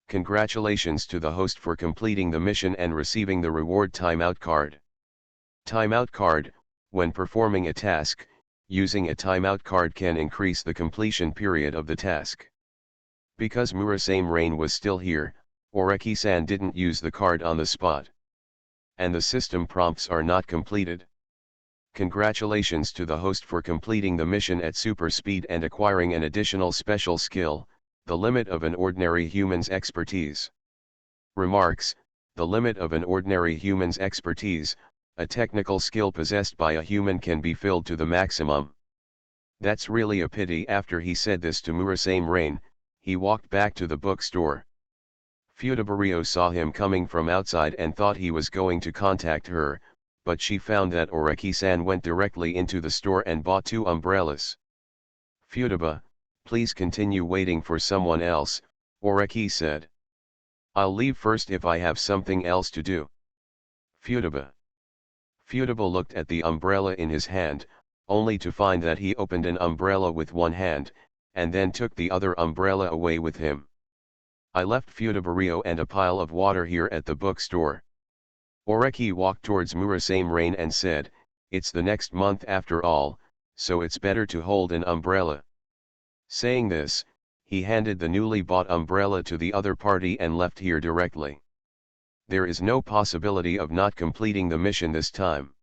Congratulations to the host for completing the mission and receiving the reward timeout card. Timeout card: when performing a task, using a timeout card can increase the completion period of the task. Because Murasame Rain was still here, Oreki-san didn't use the card on the spot. And the system prompts are not completed. Congratulations to the host for completing the mission at super speed and acquiring an additional special skill, the limit of an ordinary human's expertise. Remarks: the limit of an ordinary human's expertise, a technical skill possessed by a human, can be filled to the maximum. That's really a pity. After he said this to Murasame Rain, he walked back to the bookstore. Houtarou saw him coming from outside and thought he was going to contact her, but she found that Oreki-san went directly into the store and bought 2 umbrellas. Houtarou, please continue waiting for someone else, Oreki said. I'll leave first if I have something else to do. Houtarou looked at the umbrella in his hand, only to find that he opened an umbrella with one hand, and then took the other umbrella away with him. I left Houtarou and a pile of water here at the bookstore. Oreki walked towards Murasame Rain and said, it's the next month after all, so it's better to hold an umbrella. Saying this, he handed the newly bought umbrella to the other party and left here directly. There is no possibility of not completing the mission this time.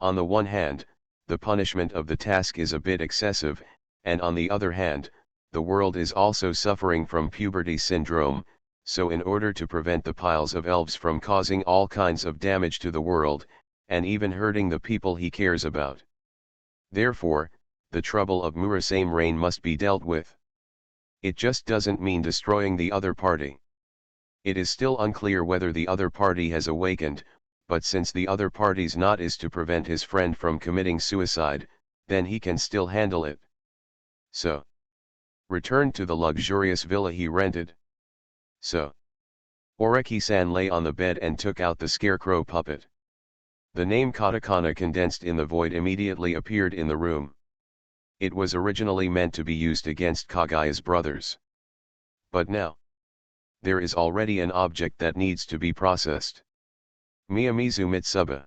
On the one hand, the punishment of the task is a bit excessive, and on the other hand, the world is also suffering from puberty syndrome, so in order to prevent the piles of elves from causing all kinds of damage to the world, and even hurting the people he cares about. Therefore, the trouble of Murasame Rain must be dealt with. It just doesn't mean destroying the other party. It is still unclear whether the other party has awakened, but since the other party's knot is to prevent his friend from committing suicide, then he can still handle it. So, returned to the luxurious villa he rented. So, Oreki-san lay on the bed and took out the scarecrow puppet. The name katakana condensed in the void immediately appeared in the room. It was originally meant to be used against Kagaya's brothers. But now, there is already an object that needs to be processed. Miyamizu Mitsuba.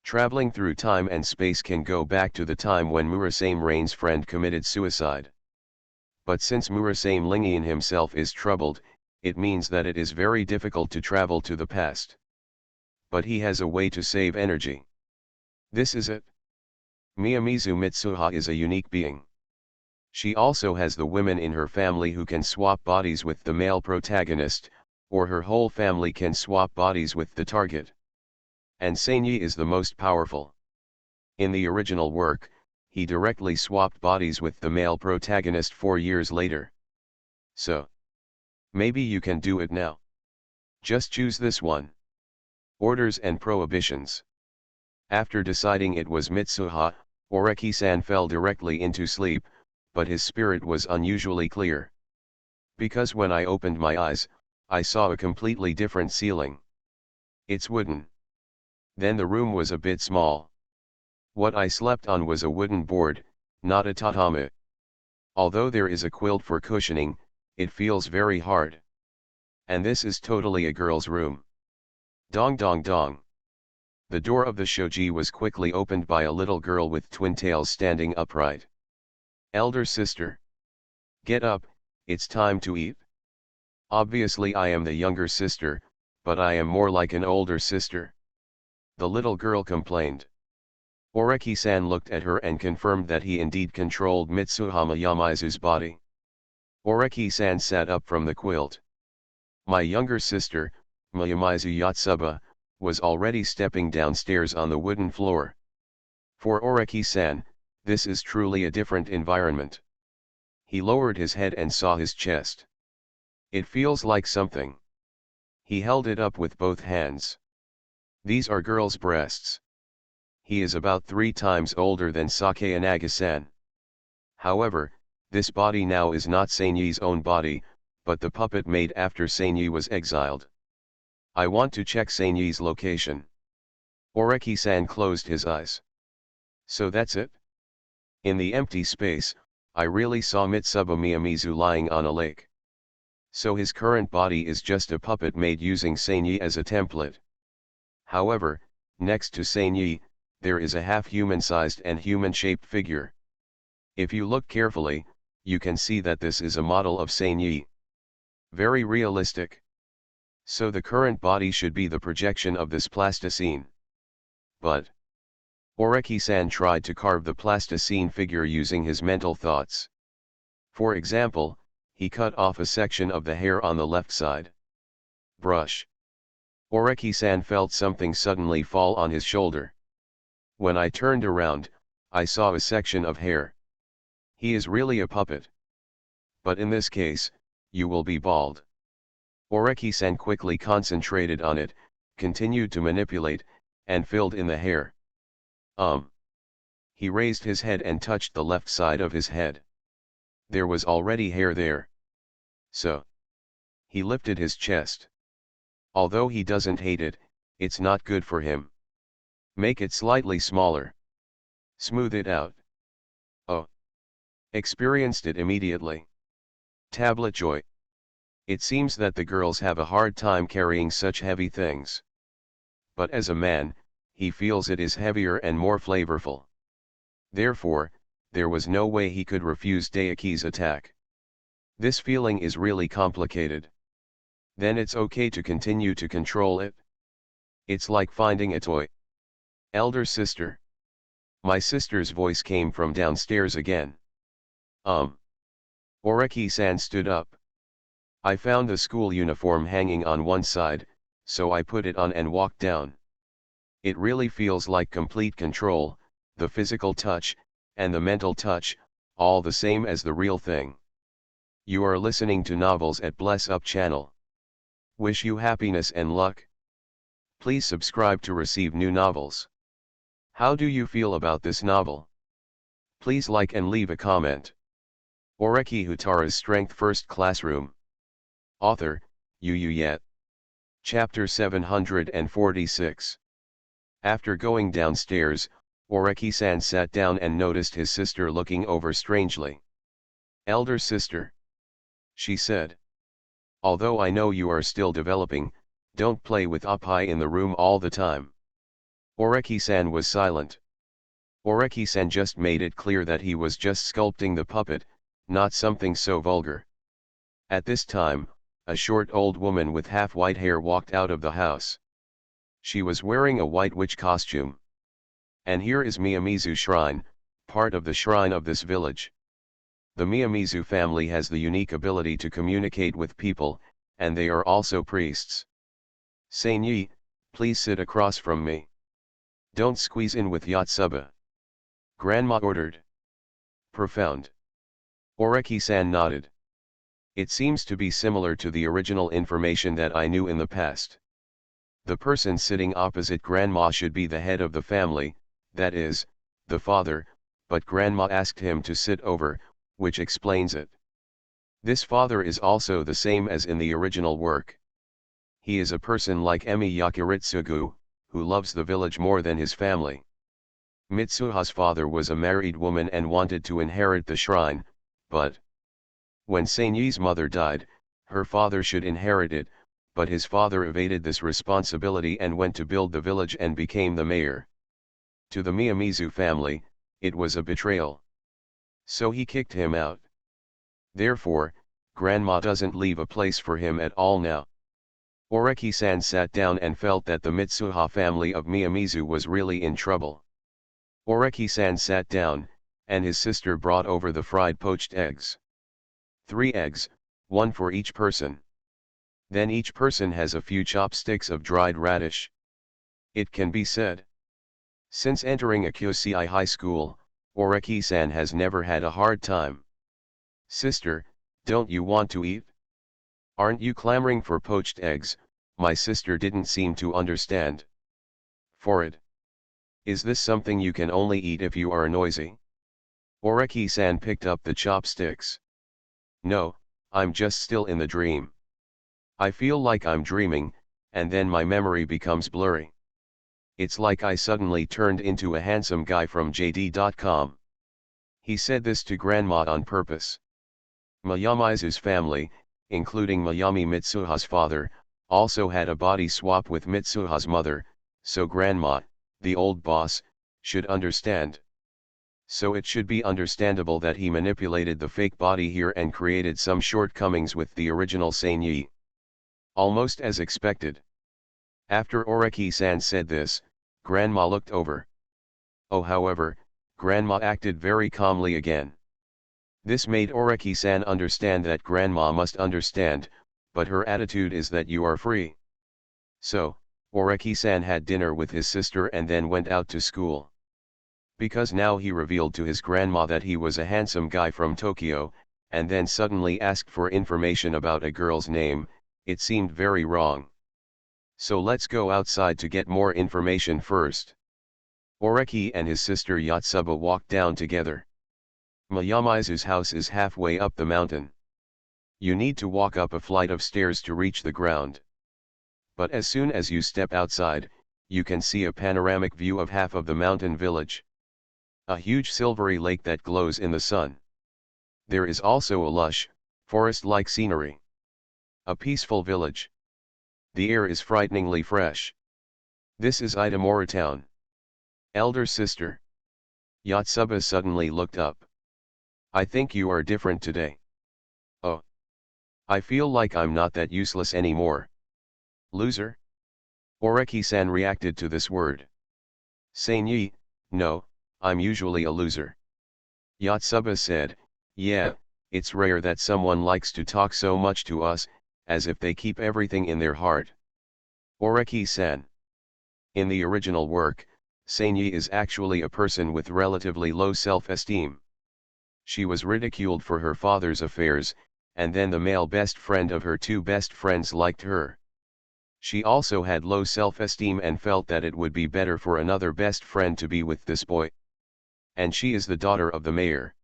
Traveling through time and space can go back to the time when Murasame Rain's friend committed suicide. But since Murasame Lingian himself is troubled, it means that it is very difficult to travel to the past. But he has a way to save energy. This is it. Miyamizu Mitsuha is a unique being. She also has the women in her family who can swap bodies with the male protagonist, or her whole family can swap bodies with the target. And Seinyi is the most powerful. In the original work, he directly swapped bodies with the male protagonist 4 years later. So, maybe you can do it now. Just choose this one. Orders and prohibitions. After deciding it was Mitsuha, Oreki-san fell directly into sleep, but his spirit was unusually clear. Because when I opened my eyes, I saw a completely different ceiling. It's wooden. Then the room was a bit small. What I slept on was a wooden board, not a tatami. Although there is a quilt for cushioning, it feels very hard. And this is totally a girl's room. Dong dong dong. The door of the shoji was quickly opened by a little girl with twin tails standing upright. Elder sister. Get up, it's time to eat. Obviously I am the younger sister, but I am more like an older sister. the little girl complained. Oreki-san looked at her and confirmed that he indeed controlled Mitsuhama Yamaizu's body. Oreki-san sat up from the quilt. My younger sister, Miyamizu Yotsuba, was already stepping downstairs on the wooden floor. For Oreki-san, this is truly a different environment. He lowered his head and saw his chest. It feels like something. He held it up with both hands. These are girls' breasts. He is about 3 times older than Sakayanagi-san. However, this body now is not Seiyi's own body, but the puppet made after Seiyi was exiled. I want to check Seiyi's location. Oreki-san closed his eyes. So that's it? In the empty space, I really saw Mitsuba Miyamizu lying on a lake. So his current body is just a puppet made using Seiyi as a template. However, next to Seiyi, there is a half-human-sized and human-shaped figure. If you look carefully, you can see that this is a model of Seiyi. Very realistic. So the current body should be the projection of this plasticine. But Oreki-san tried to carve the plasticine figure using his mental thoughts. For example, he cut off a section of the hair on the left side. Brush. Oreki-san felt something suddenly fall on his shoulder. When I turned around, I saw a section of hair. He is really a puppet. But in this case, you will be bald. Oreki-san quickly concentrated on it, continued to manipulate, and filled in the hair. He raised his head and touched the left side of his head. There was already hair there. So. He lifted his chest. Although he doesn't hate it, it's not good for him. Make it slightly smaller. Smooth it out. Oh. Experienced it immediately. Tablet joy. It seems that the girls have a hard time carrying such heavy things. But as a man, he feels it is heavier and more flavorful. Therefore, there was no way he could refuse Daiki's attack. This feeling is really complicated. Then it's okay to continue to control it. It's like finding a toy. Elder sister. My sister's voice came from downstairs again. Oreki-san stood up. I found the school uniform hanging on one side, so I put it on and walked down. It really feels like complete control, the physical touch, and the mental touch, all the same as the real thing. You are listening to Novels at Bless Up channel. Wish you happiness and luck. Please subscribe to receive new novels. How do you feel about this novel? Please like and leave a comment. Oreki Houtarou's Strength First Classroom. Author, Yu Yet. Chapter 746. After going downstairs, Oreki-san sat down and noticed his sister looking over strangely. Elder sister. She said. Although I know you are still developing, don't play with Oppai in the room all the time. Oreki-san was silent. Oreki-san just made it clear that he was just sculpting the puppet, not something so vulgar. At this time, a short old woman with half-white hair walked out of the house. She was wearing a white witch costume. And here is Miyamizu Shrine, part of the shrine of this village. The Miyamizu family has the unique ability to communicate with people, and they are also priests. Seiyi, please sit across from me. Don't squeeze in with Yotsuba. Grandma ordered. Profound. Oreki-san nodded. It seems to be similar to the original information that I knew in the past. The person sitting opposite Grandma should be the head of the family, that is, the father, but Grandma asked him to sit over, which explains it. This father is also the same as in the original work. He is a person like Emi Yakiritsugu, who loves the village more than his family. Mitsuha's father was a married woman and wanted to inherit the shrine, but when Seiyi's mother died, her father should inherit it, but his father evaded this responsibility and went to build the village and became the mayor. To the Miyamizu family, it was a betrayal. So he kicked him out. Therefore, Grandma doesn't leave a place for him at all now. Oreki-san sat down and felt that the Mitsuha family of Miyamizu was really in trouble. Oreki-san sat down, and his sister brought over the fried poached eggs. 3 eggs, 1 for each person. Then each person has a few chopsticks of dried radish. It can be said. Since entering a Kyosei high school, Oreki-san has never had a hard time. Sister, don't you want to eat? Aren't you clamoring for poached eggs? My sister didn't seem to understand. For it. Is this something you can only eat if you are noisy? Oreki-san picked up the chopsticks. No, I'm just still in the dream. I feel like I'm dreaming, and then my memory becomes blurry. It's like I suddenly turned into a handsome guy from JD.com. He said this to Grandma on purpose. Miyamizu's family, including Miyami Mitsuha's father, also had a body swap with Mitsuha's mother, so Grandma, the old boss, should understand. So it should be understandable that he manipulated the fake body here and created some shortcomings with the original Seinyi. Almost as expected. After Oreki-san said this, Grandma looked over. Oh, however, Grandma acted very calmly again. This made Oreki-san understand that Grandma must understand, but her attitude is that you are free. So, Oreki-san had dinner with his sister and then went out to school. Because now he revealed to his grandma that he was a handsome guy from Tokyo, and then suddenly asked for information about a girl's name, it seemed very wrong. So let's go outside to get more information first. Oreki and his sister Yotsuba walked down together. Miyamizu's house is halfway up the mountain. You need to walk up a flight of stairs to reach the ground. But as soon as you step outside, you can see a panoramic view of half of the mountain village. A huge silvery lake that glows in the sun. There is also a lush, forest-like scenery. A peaceful village. The air is frighteningly fresh. This is Itamura town. Elder sister. Yotsuba suddenly looked up. I think you are different today. Oh. I feel like I'm not that useless anymore. Loser? Oreki-san reacted to this word. Seinyi, no, I'm usually a loser. Yotsuba said, yeah, it's rare that someone likes to talk so much to us, as if they keep everything in their heart. Oreki-san. In the original work, Seinyi is actually a person with relatively low self-esteem. She was ridiculed for her father's affairs, and then the male best friend of her 2 best friends liked her. She also had low self-esteem and felt that it would be better for another best friend to be with this boy. And she is the daughter of the mayor.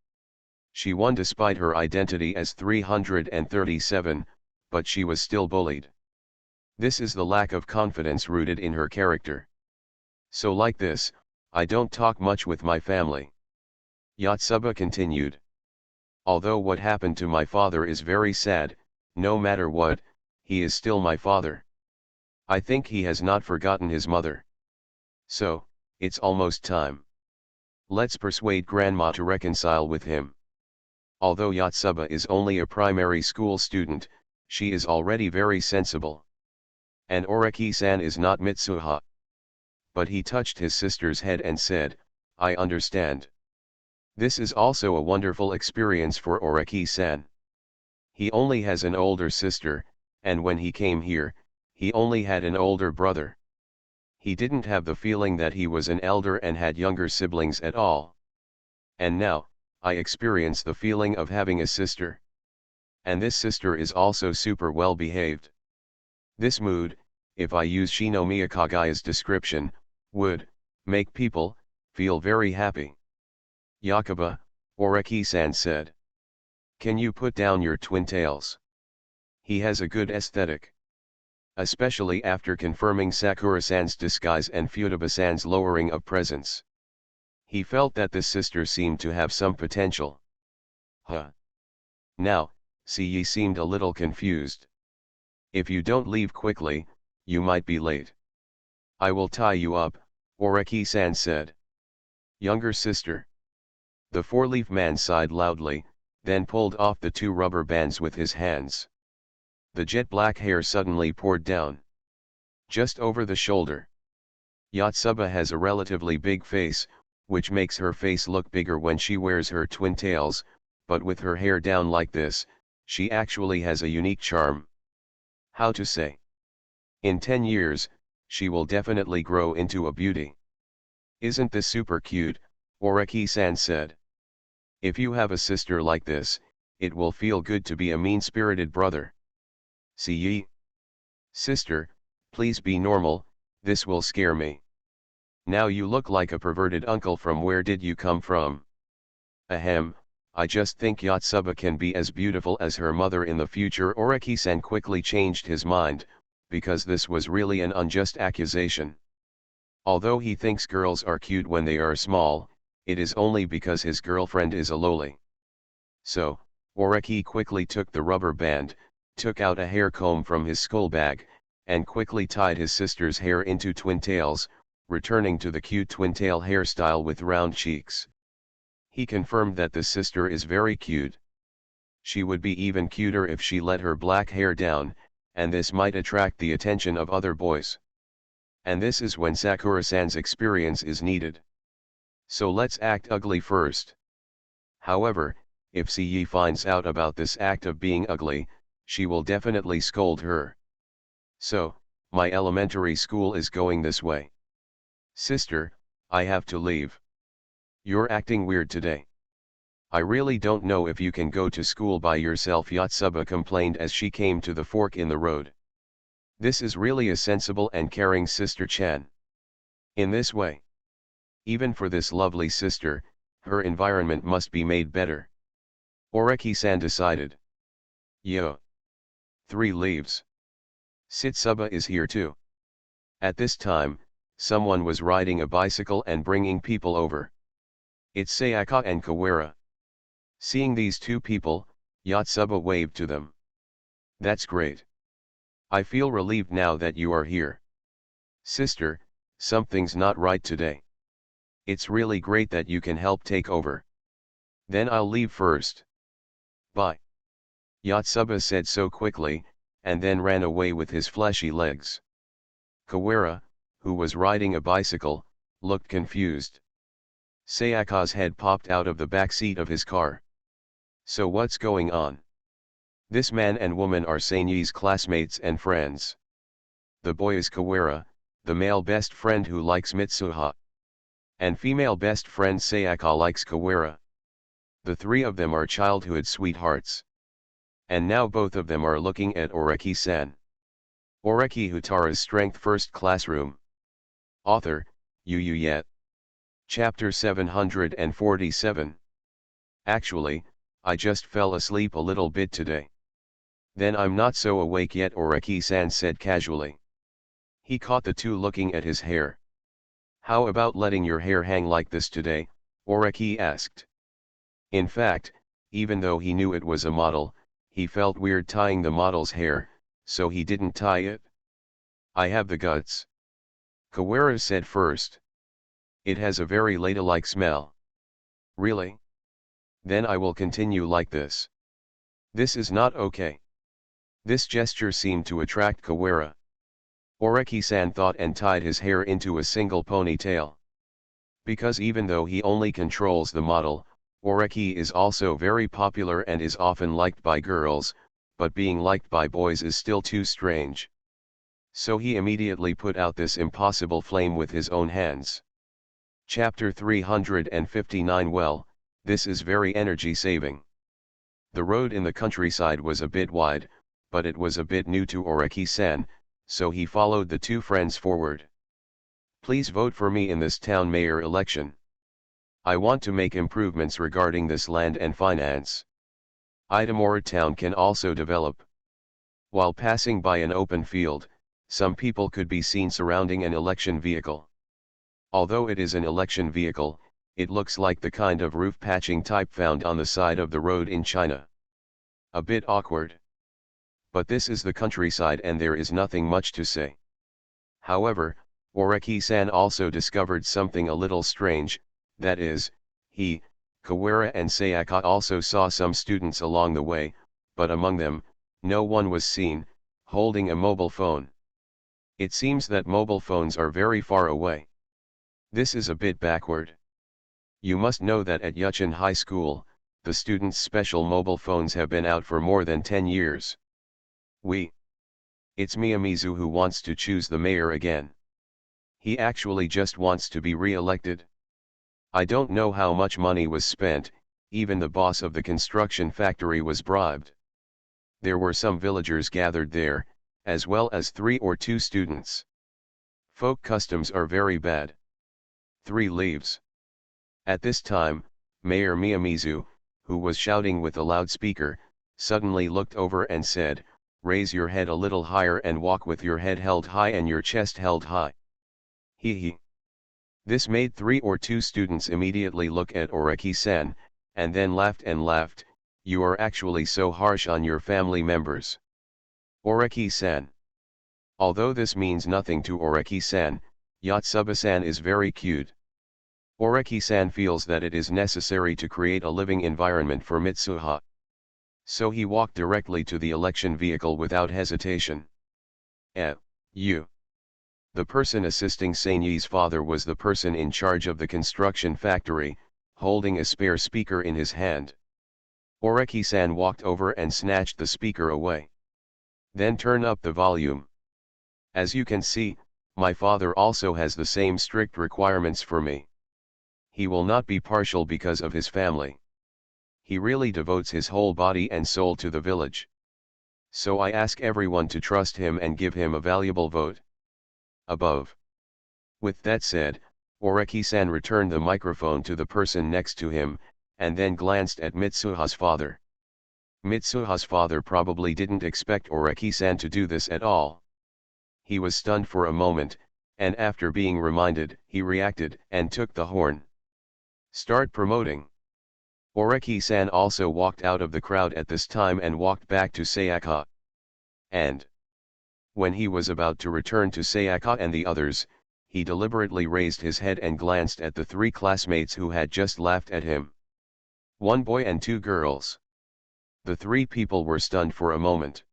She won despite her identity as 337, but she was still bullied. This is the lack of confidence rooted in her character. So like this, I don't talk much with my family. Yotsuba continued. Although what happened to my father is very sad, no matter what, he is still my father. I think he has not forgotten his mother. So, it's almost time. Let's persuade Grandma to reconcile with him. Although Yotsuba is only a primary school student, she is already very sensible. And Oreki-san is not Mitsuha. But he touched his sister's head and said, I understand. This is also a wonderful experience for Oreki-san. He only has an older sister, and when he came here, he only had an older brother. He didn't have the feeling that he was an elder and had younger siblings at all. And now, I experience the feeling of having a sister. And this sister is also super well behaved. This mood, if I use Shino Miyakage's description, would make people feel very happy. Yakuba, Oreki-san said. Can you put down your twin tails? He has a good aesthetic. Especially after confirming Sakura-san's disguise and Futaba-san's lowering of presence. He felt that this sister seemed to have some potential. Huh. Now, Seiyi seemed a little confused. If you don't leave quickly, you might be late. I will tie you up, Oreki-san said. Younger sister. The 4-leaf man sighed loudly, then pulled off the 2 rubber bands with his hands. The jet black hair suddenly poured down. Just over the shoulder. Yotsuba has a relatively big face, which makes her face look bigger when she wears her twin tails, but with her hair down like this, she actually has a unique charm. How to say? In 10 years, she will definitely grow into a beauty. Isn't this super cute? Oreki-san said. If you have a sister like this, it will feel good to be a mean-spirited brother. See ye? Sister, please be normal, this will scare me. Now you look like a perverted uncle. From where did you come from? Ahem, I just think Yotsuba can be as beautiful as her mother in the future. Oreki-san quickly changed his mind, because this was really an unjust accusation. Although he thinks girls are cute when they are small, it is only because his girlfriend is a loli. So, Oreki quickly took the rubber band, took out a hair comb from his skull bag, and quickly tied his sister's hair into twin tails, returning to the cute twin tail hairstyle with round cheeks. He confirmed that the sister is very cute. She would be even cuter if she let her black hair down, and this might attract the attention of other boys. And this is when Sakura-san's experience is needed. So let's act ugly first. However, if Ciyi finds out about this act of being ugly, she will definitely scold her. So, my elementary school is going this way. Sister, I have to leave. You're acting weird today. I really don't know if you can go to school by yourself, Yotsuba complained as she came to the fork in the road. This is really a sensible and caring sister-chan. In this way, even for this lovely sister, her environment must be made better. Oreki-san decided. Yo. 3 leaves. Sitsuba is here too. At this time, someone was riding a bicycle and bringing people over. It's Sayaka and Kawara. Seeing these 2 people, Yotsuba waved to them. That's great. I feel relieved now that you are here. Sister, something's not right today. It's really great that you can help take over. Then I'll leave first. Bye. Yotsuba said so quickly, and then ran away with his fleshy legs. Kawara, who was riding a bicycle, looked confused. Sayaka's head popped out of the back seat of his car. So what's going on? This man and woman are Sanyi's classmates and friends. The boy is Kawara, the male best friend who likes Mitsuha. And female best friend Sayaka likes Kawara. The 3 of them are childhood sweethearts. And now both of them are looking at Oreki-san. Oreki Houtarou's Strength First Classroom. Author, Yu Yet. Chapter 747. Actually, I just fell asleep a little bit today. Then I'm not so awake yet, Oreki-san said casually. He caught the 2 looking at his hair. How about letting your hair hang like this today? Oreki asked. In fact, even though he knew it was a model, he felt weird tying the model's hair, so he didn't tie it. I have the guts. Kawara said first. It has a very ladylike smell. Really? Then I will continue like this. This is not okay. This gesture seemed to attract Kawara. Oreki-san thought and tied his hair into a single ponytail. Because even though he only controls the model, Oreki is also very popular and is often liked by girls, but being liked by boys is still too strange. So he immediately put out this impossible flame with his own hands. Chapter 359. Well, this is very energy saving. The road in the countryside was a bit wide, but it was a bit new to Oreki-san, so he followed the 2 friends forward. Please vote for me in this town mayor election. I want to make improvements regarding this land and finance. Itamora town can also develop. While passing by an open field, some people could be seen surrounding an election vehicle. Although it is an election vehicle, it looks like the kind of roof patching type found on the side of the road in China. A bit awkward. But this is the countryside and there is nothing much to say. However, Oreki-san also discovered something a little strange, that is, he, Kawara and Sayaka also saw some students along the way, but among them, No one was seen, holding a mobile phone. It seems that mobile phones are very far away. This is a bit backward. You must know that at Yuchin High School, the students' special mobile phones have been out for more than 10 years. It's Miyamizu who wants to choose the mayor again. He actually just wants to be re-elected. I don't know how much money was spent, even the boss of the construction factory was bribed. There were some villagers gathered there, as well as 3 or 2 students. Folk customs are very bad. 3 leaves. At this time, Mayor Miyamizu, who was shouting with a loudspeaker, suddenly looked over and said, "Raise your head a little higher and walk with your head held high and your chest held high." He. This made 3 or 2 students immediately look at Oreki-san, and then laughed and laughed. "You are actually so harsh on your family members." Oreki-san. Although this means nothing to Oreki-san, Yotsuba-san is very cute. Oreki-san feels that it is necessary to create a living environment for Mitsuha. So he walked directly to the election vehicle without hesitation. You. The person assisting Sanyi's father was the person in charge of the construction factory, holding a spare speaker in his hand. Oreki-san walked over and snatched the speaker away. "Then turn up the volume. As you can see, my father also has the same strict requirements for me. He will not be partial because of his family. He really devotes his whole body and soul to the village. So I ask everyone to trust him and give him a valuable vote." Above. With that said, Oreki-san returned the microphone to the person next to him, and then glanced at Mitsuha's father. Mitsuha's father probably didn't expect Oreki-san to do this at all. He was stunned for a moment, and after being reminded, he reacted and took the horn. "Start promoting." Oreki-san also walked out of the crowd at this time and walked back to Sayaka. And when he was about to return to Sayaka and the others, he deliberately raised his head and glanced at the 3 classmates who had just laughed at him. 1 boy and 2 girls. The 3 people were stunned for a moment.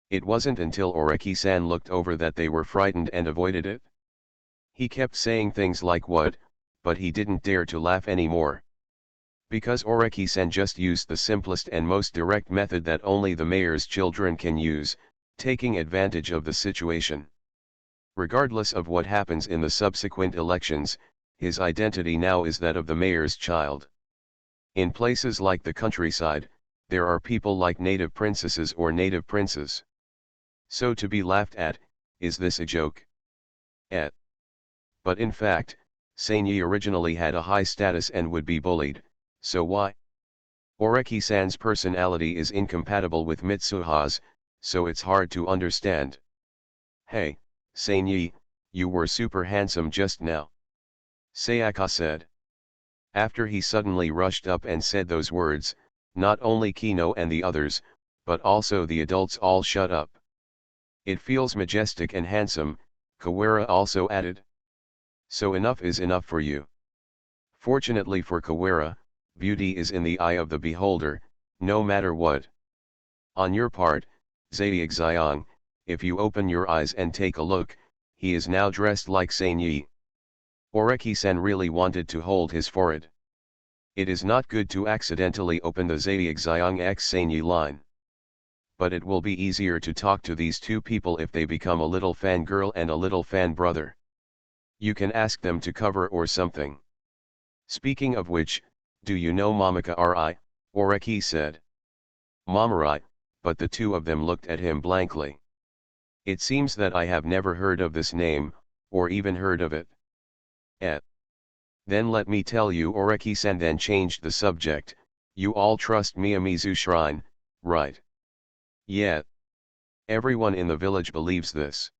It wasn't until Oreki-san looked over that they were frightened and avoided it. He kept saying things like "what," but he didn't dare to laugh anymore. Because Oreki-san just used the simplest and most direct method that only the mayor's children can use, taking advantage of the situation. Regardless of what happens in the subsequent elections, his identity now is that of the mayor's child. In places like the countryside, there are people like native princesses or native princes. So to be laughed at, is this a joke? But in fact, Sanyi originally had a high status and would be bullied, so why? Oreki-san's personality is incompatible with Mitsuha's, so it's hard to understand. "Hey, Sanyi, you were super handsome just now," Sayaka said. After he suddenly rushed up and said those words, not only Kino and the others, but also the adults all shut up. "It feels majestic and handsome," Kawara also added. "So enough is enough for you." Fortunately for Kawara, beauty is in the eye of the beholder, no matter what. On your part, Zayak Xiang, if you open your eyes and take a look, he is now dressed like Sanyi. Oreki-san really wanted to hold his forehead. It is not good to accidentally open the Zayak Xiang x Sanyi line. But it will be easier to talk to these 2 people if they become a little fangirl and a little fan brother. You can ask them to cover or something. "Speaking of which, do you know Momika Ri?" Oreki said. "Momori," but the 2 of them looked at him blankly. "It seems that I have never heard of this name, or even heard of it." Then let me tell you, Oreki-san then changed the subject, "you all trust Miyamizu Shrine, right?" "Yeah. Everyone in the village believes this.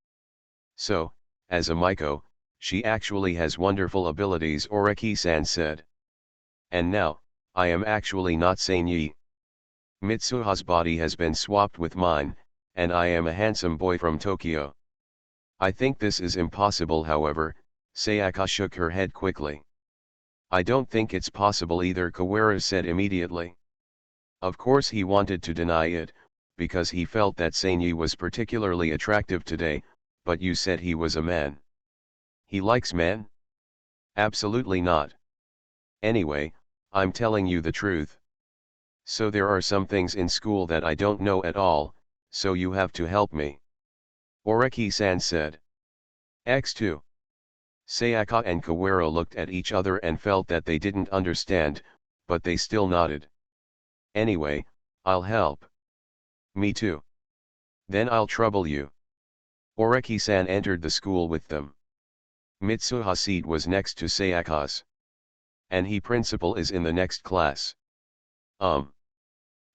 So, as a Miko, she actually has wonderful abilities," Oreki-san said. "And now, I am actually not Sanyi. Mitsuha's body has been swapped with mine, and I am a handsome boy from Tokyo. I think this is impossible." However, Sayaka shook her head quickly. "I don't think it's possible either," Kawara said immediately. Of course he wanted to deny it, because he felt that Sanyi was particularly attractive today, but you said he was a man. He likes men? Absolutely not. Anyway, I'm telling you the truth. So there are some things in school that I don't know at all, so you have to help me. Oreki-san said. X2. Sayaka and Kawero looked at each other and felt that they didn't understand, but they still nodded. Anyway, I'll help. Me too. Then I'll trouble you. Oreki-san entered the school with them. Mitsuha's seat was next to Sayaka's. And he principal is in the next class.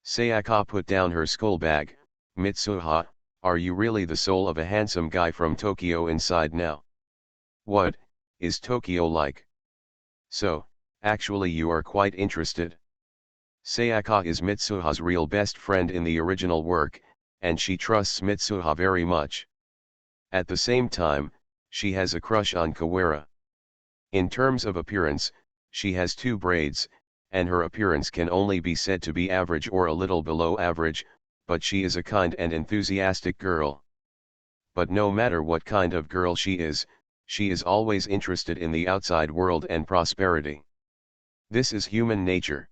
Sayaka put down her school bag. Mitsuha, are you really the soul of a handsome guy from Tokyo inside now? What, is Tokyo like? So, actually you are quite interested. Sayaka is Mitsuha's real best friend in the original work, and she trusts Mitsuha very much. At the same time, she has a crush on Kawera. In terms of appearance, she has 2 braids, and her appearance can only be said to be average or a little below average, but she is a kind and enthusiastic girl. But no matter what kind of girl she is always interested in the outside world and prosperity. This is human nature.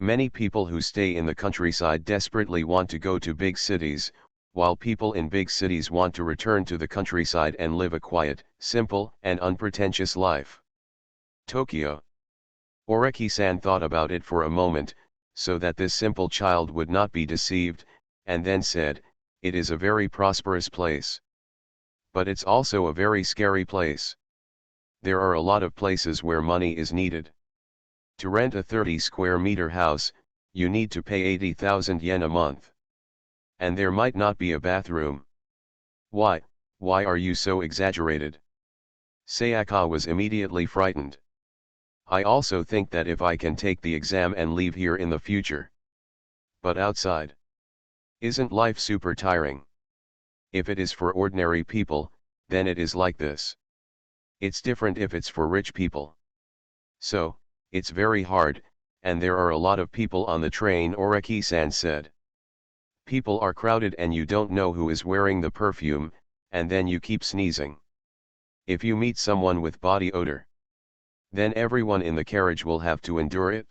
Many people who stay in the countryside desperately want to go to big cities, while people in big cities want to return to the countryside and live a quiet, simple, and unpretentious life. Tokyo. Oreki-san thought about it for a moment, so that this simple child would not be deceived, and then said, it is a very prosperous place. But it's also a very scary place. There are a lot of places where money is needed. To rent a 30 square meter house, you need to pay 80,000 yen a month. And there might not be a bathroom. Why are you so exaggerated? Sayaka was immediately frightened. I also think that if I can take the exam and leave here in the future. But outside. Isn't life super tiring? If it is for ordinary people, then it is like this. It's different if it's for rich people. So, it's very hard, and there are a lot of people on the train, Oreki-san said. People are crowded and you don't know who is wearing the perfume, and then you keep sneezing. If you meet someone with body odor, then everyone in the carriage will have to endure it.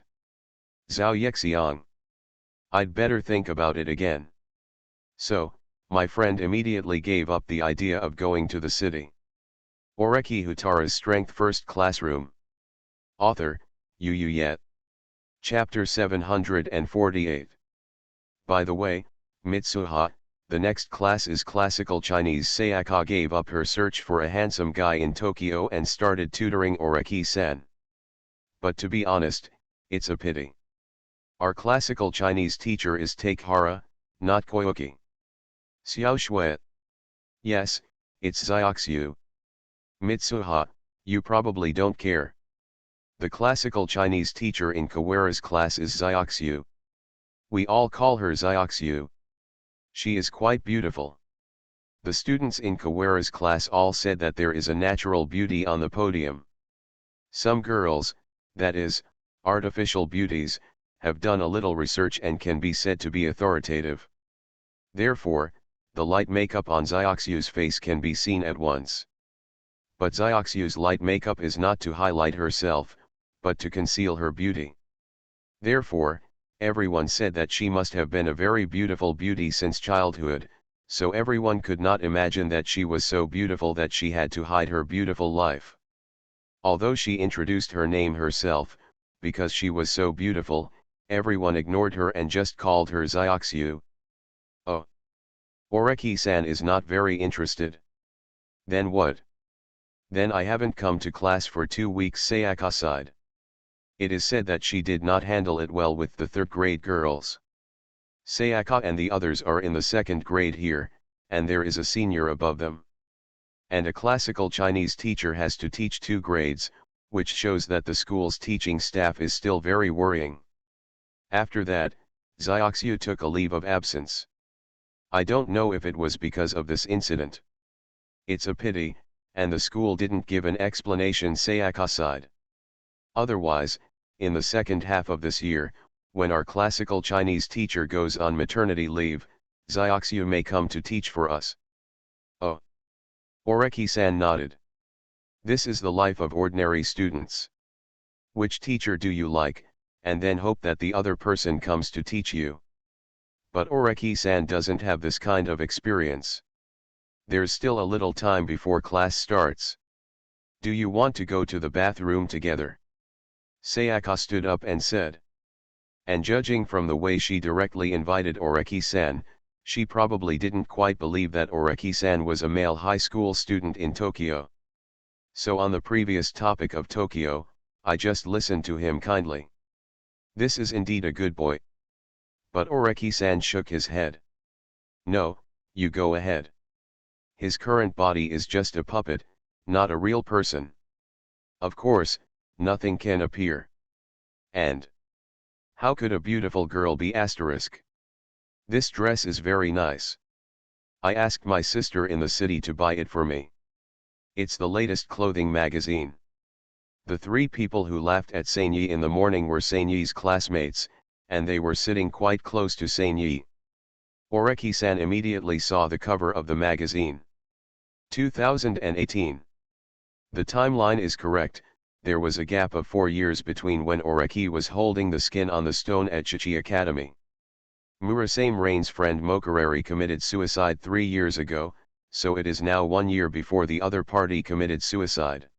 Zhao Yexiang. I'd better think about it again. So, my friend immediately gave up the idea of going to the city. Oreki Houtarou's Strength First Classroom. Author, Yu Yet. Chapter 748. By the way, Mitsuha, the next class is Classical Chinese. Sayaka gave up her search for a handsome guy in Tokyo and started tutoring Oreki-san. But to be honest, it's a pity. Our Classical Chinese teacher is Takehara, not Koyuki. Xiao Shui. Yes, it's Xiaoxiu. Mitsuha, you probably don't care. The Classical Chinese teacher in Kawera's class is Xiaoxiu. We all call her Xiaoxiu. She is quite beautiful. The students in Kawera's class all said that there is a natural beauty on the podium. Some girls, that is, artificial beauties, have done a little research and can be said to be authoritative. Therefore, the light makeup on Xiaoxiu's face can be seen at once. But Xiaoxiu's light makeup is not to highlight herself, but to conceal her beauty. Therefore, everyone said that she must have been a very beautiful beauty since childhood, so everyone could not imagine that she was so beautiful that she had to hide her beautiful life. Although she introduced her name herself, because she was so beautiful, everyone ignored her and just called her Xiaoxiu. Oh. Oreki-san is not very interested. Then what? Then I haven't come to class for 2 weeks, Sayaka sighed. It is said that she did not handle it well with the 3rd grade girls. Sayaka and the others are in the 2nd grade here, and there is a senior above them. And a Classical Chinese teacher has to teach 2 grades, which shows that the school's teaching staff is still very worrying. After that, Xiaoxiu took a leave of absence. I don't know if it was because of this incident. It's a pity, and the school didn't give an explanation, Sayaka sighed. Otherwise, in the second half of this year, when our Classical Chinese teacher goes on maternity leave, Zyoksu may come to teach for us. Oh. Oreki-san nodded. This is the life of ordinary students. Which teacher do you like, and then hope that the other person comes to teach you. But Oreki-san doesn't have this kind of experience. There's still a little time before class starts. Do you want to go to the bathroom together? Sayaka stood up and said. And judging from the way she directly invited Oreki-san, she probably didn't quite believe that Oreki-san was a male high school student in Tokyo. So on the previous topic of Tokyo, I just listened to him kindly. This is indeed a good boy. But Oreki-san shook his head. No, you go ahead. His current body is just a puppet, not a real person. Of course, nothing can appear. And how could a beautiful girl be asterisk? This dress is very nice. I asked my sister in the city to buy it for me. It's the latest clothing magazine. The three people who laughed at Seinyi in the morning were Seinyi's classmates, and they were sitting quite close to Seinyi. Oreki-san immediately saw the cover of the magazine. 2018. The timeline is correct. There was a gap of 4 years between when Oreki was holding the skin on the stone at Chichi Academy. Murasame Rain's friend Mokurari committed suicide 3 years ago, so it is now 1 year before the other party committed suicide.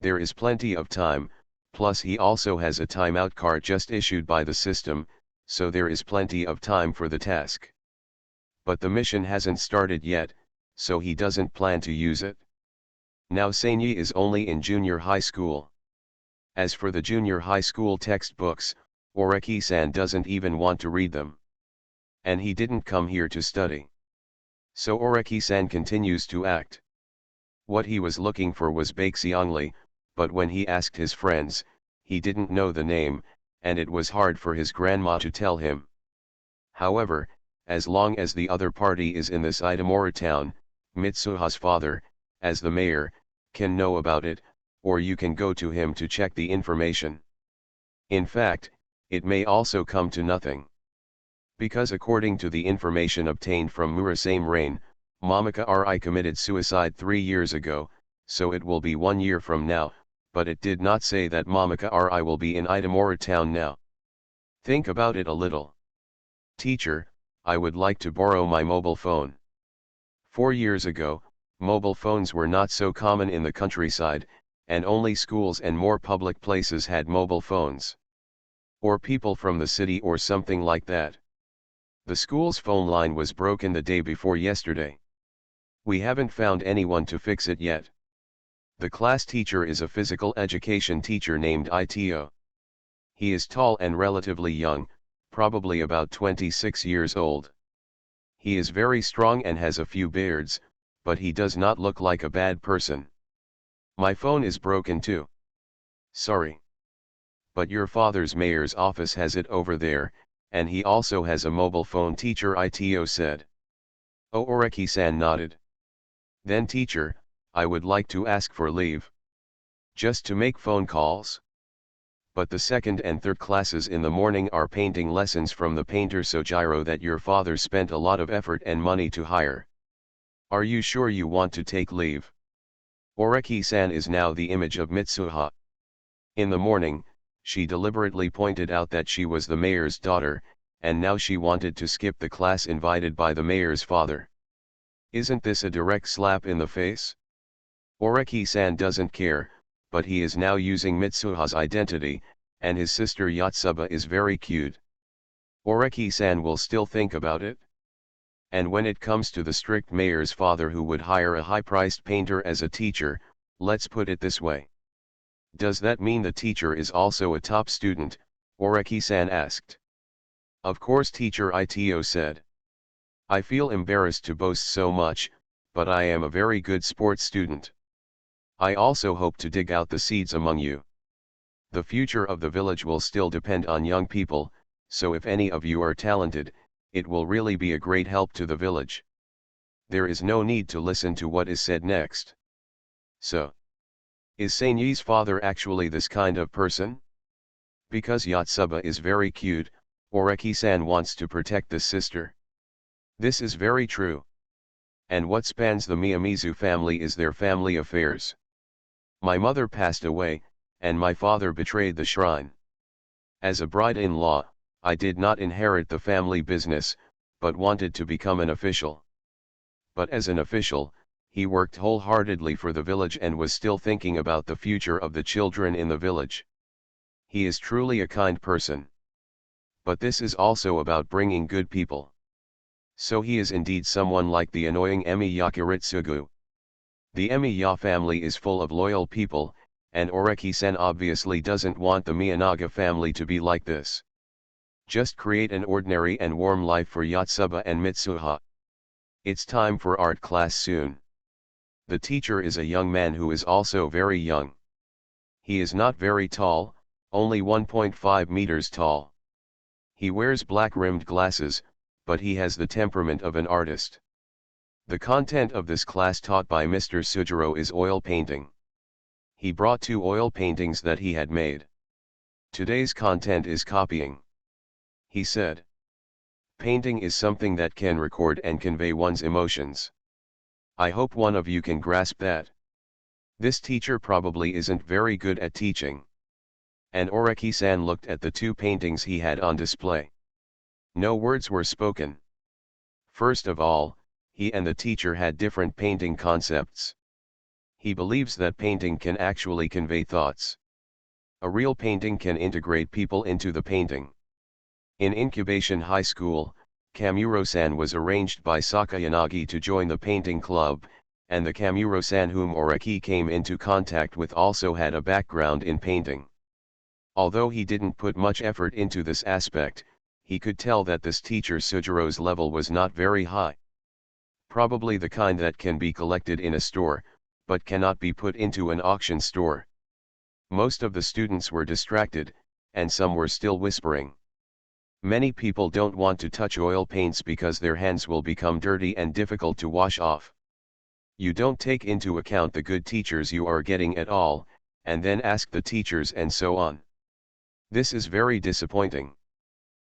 There is plenty of time, plus he also has a timeout card just issued by the system, so there is plenty of time for the task. But the mission hasn't started yet, so he doesn't plan to use it. Now Seinyi is only in junior high school. As for the junior high school textbooks, Oreki-san doesn't even want to read them. And he didn't come here to study. So Oreki-san continues to act. What he was looking for was Baekseongli, but when he asked his friends, he didn't know the name, and it was hard for his grandma to tell him. However, as long as the other party is in this Itamura town, Mitsuha's father, as the mayor, can know about it, or you can go to him to check the information. In fact, it may also come to nothing. Because according to the information obtained from Murasame Rain, Momika Ri committed suicide 3 years ago, so it will be 1 year from now, but it did not say that Momika Ri will be in Itamura town now. Think about it a little. Teacher, I would like to borrow my mobile phone. 4 years ago, mobile phones were not so common in the countryside, and only schools and more public places had mobile phones. Or people from the city or something like that. The school's phone line was broken the day before yesterday. We haven't found anyone to fix it yet. The class teacher is a physical education teacher named Ito. He is tall and relatively young, probably about 26 years old. He is very strong and has a few beards, but he does not look like a bad person. My phone is broken too. Sorry. But your father's mayor's office has it over there, and he also has a mobile phone, teacher Ito said. Oh, Oreki-san nodded. Then teacher, I would like to ask for leave. Just to make phone calls? But the second and third classes in the morning are painting lessons from the painter Sojiro that your father spent a lot of effort and money to hire. Are you sure you want to take leave? Oreki-san is now the image of Mitsuha. In the morning, she deliberately pointed out that she was the mayor's daughter, and now she wanted to skip the class invited by the mayor's father. Isn't this a direct slap in the face? Oreki-san doesn't care, but he is now using Mitsuha's identity, and his sister Yotsuba is very cute. Oreki-san will still think about it. And when it comes to the strict mayor's father who would hire a high-priced painter as a teacher, let's put it this way. Does that mean the teacher is also a top student? Oreki-san asked. Of course, teacher Ito said. I feel embarrassed to boast so much, but I am a very good sports student. I also hope to dig out the seeds among you. The future of the village will still depend on young people, so if any of you are talented, it will really be a great help to the village. There is no need to listen to what is said next. So, is Seinyi's father actually this kind of person? Because Yotsuba is very cute, Oreki-san wants to protect the sister. This is very true. And what spans the Miyamizu family is their family affairs. My mother passed away, and my father betrayed the shrine. As a bride-in-law, I did not inherit the family business, but wanted to become an official. But as an official, he worked wholeheartedly for the village and was still thinking about the future of the children in the village. He is truly a kind person. But this is also about bringing good people. So he is indeed someone like the annoying Emi Yakiritsugu. The Emi family is full of loyal people, and Oreki-san obviously doesn't want the Miyanaga family to be like this. Just create an ordinary and warm life for Yotsuba and Mitsuha. It's time for art class soon. The teacher is a young man who is also very young. He is not very tall, only 1.5 meters tall. He wears black-rimmed glasses, but he has the temperament of an artist. The content of this class taught by Mr. Sujiro is oil painting. He brought 2 oil paintings that he had made. Today's content is copying. He said, painting is something that can record and convey one's emotions. I hope one of you can grasp that. This teacher probably isn't very good at teaching. And Oreki-san looked at the 2 paintings he had on display. No words were spoken. First of all, he and the teacher had different painting concepts. He believes that painting can actually convey thoughts. A real painting can integrate people into the painting. In Incubation High School, Kamuro-san was arranged by Sakayanagi to join the painting club, and the Kamuro-san whom Oreki came into contact with also had a background in painting. Although he didn't put much effort into this aspect, he could tell that this teacher Sujiro's level was not very high. Probably the kind that can be collected in a store, but cannot be put into an auction store. Most of the students were distracted, and some were still whispering. Many people don't want to touch oil paints because their hands will become dirty and difficult to wash off. You don't take into account the good teachers you are getting at all, and then ask the teachers and so on. This is very disappointing.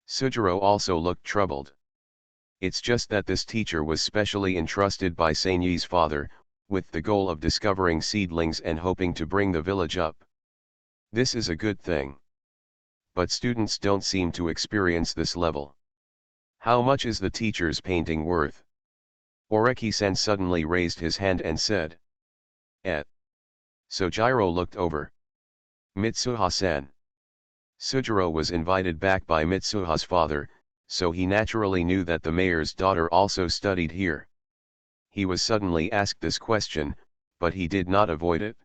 Sujiro also looked troubled. It's just that this teacher was specially entrusted by Seiyi's father, with the goal of discovering seedlings and hoping to bring the village up. This is a good thing. But students don't seem to experience this level. How much is the teacher's painting worth? Oreki-san suddenly raised his hand and said. Sojiro looked over. Mitsuha-san. Sujiro was invited back by Mitsuha's father, so he naturally knew that the mayor's daughter also studied here. He was suddenly asked this question, but he did not avoid it.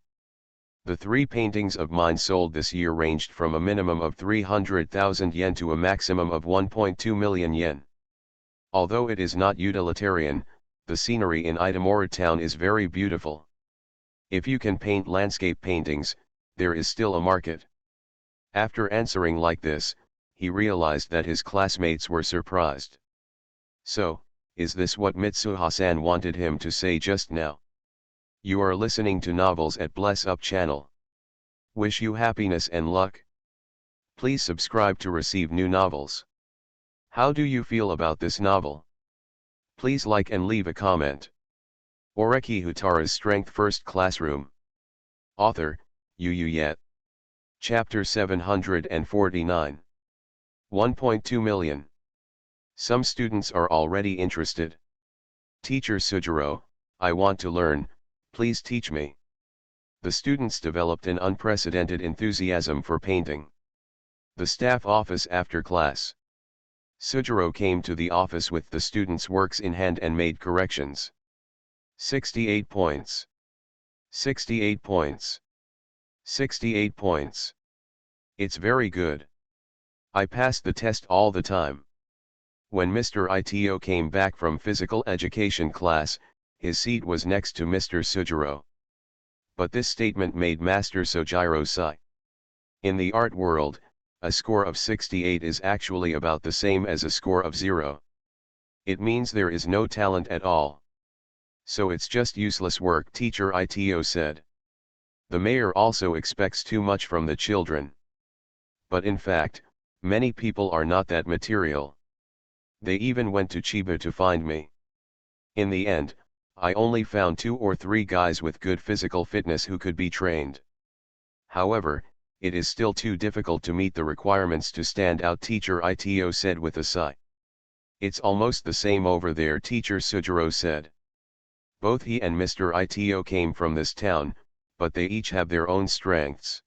The 3 paintings of mine sold this year ranged from a minimum of 300,000 yen to a maximum of 1.2 million yen. Although it is not utilitarian, the scenery in Itamura town is very beautiful. If you can paint landscape paintings, there is still a market. After answering like this, he realized that his classmates were surprised. So, is this what Mitsuha-san wanted him to say just now? You are listening to Novels at Bless Up channel. Wish you happiness and luck. Please subscribe to receive new novels. How do you feel about this novel? Please like and leave a comment. Oreki Houtarou's Strength First Classroom. Author, Yet. Chapter 749. 1.2 million. Some students are already interested. Teacher Sujiro, I want to learn, please teach me. The students developed an unprecedented enthusiasm for painting. The staff office after class. Sujiro came to the office with the students' works in hand and made corrections. 68 points. 68 points. 68 points. It's very good. I passed the test all the time. When Mr. Ito came back from physical education class, his seat was next to Mr. Sujiro. But this statement made Master Sojiro sigh. In the art world, a score of 68 is actually about the same as a score of 0. It means there is no talent at all. So it's just useless work, Teacher Ito said. The mayor also expects too much from the children. But in fact, many people are not that material. They even went to Chiba to find me. In the end, I only found 2 or 3 guys with good physical fitness who could be trained. However, it is still too difficult to meet the requirements to stand out, Teacher Ito said with a sigh. It's almost the same over there, Teacher Sujiro said. Both he and Mr. Ito came from this town, but they each have their own strengths.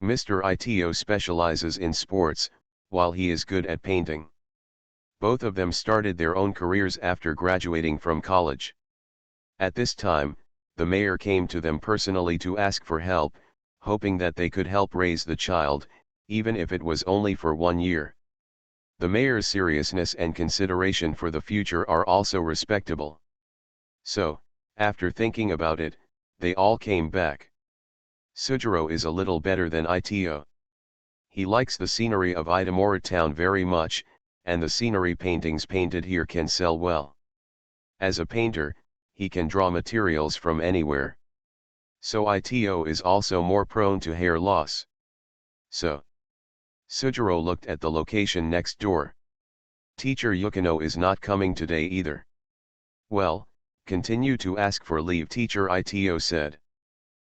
Mr. Ito specializes in sports, while he is good at painting. Both of them started their own careers after graduating from college. At this time, the mayor came to them personally to ask for help, hoping that they could help raise the child, even if it was only for 1 year. The mayor's seriousness and consideration for the future are also respectable. So, after thinking about it, they all came back. Sujiro is a little better than Ito. He likes the scenery of Itamura town very much, and the scenery paintings painted here can sell well. As a painter, he can draw materials from anywhere. So Ito is also more prone to hair loss. So, Sujiro looked at the location next door. Teacher Yukino is not coming today either. Well, continue to ask for leave, Teacher Ito said.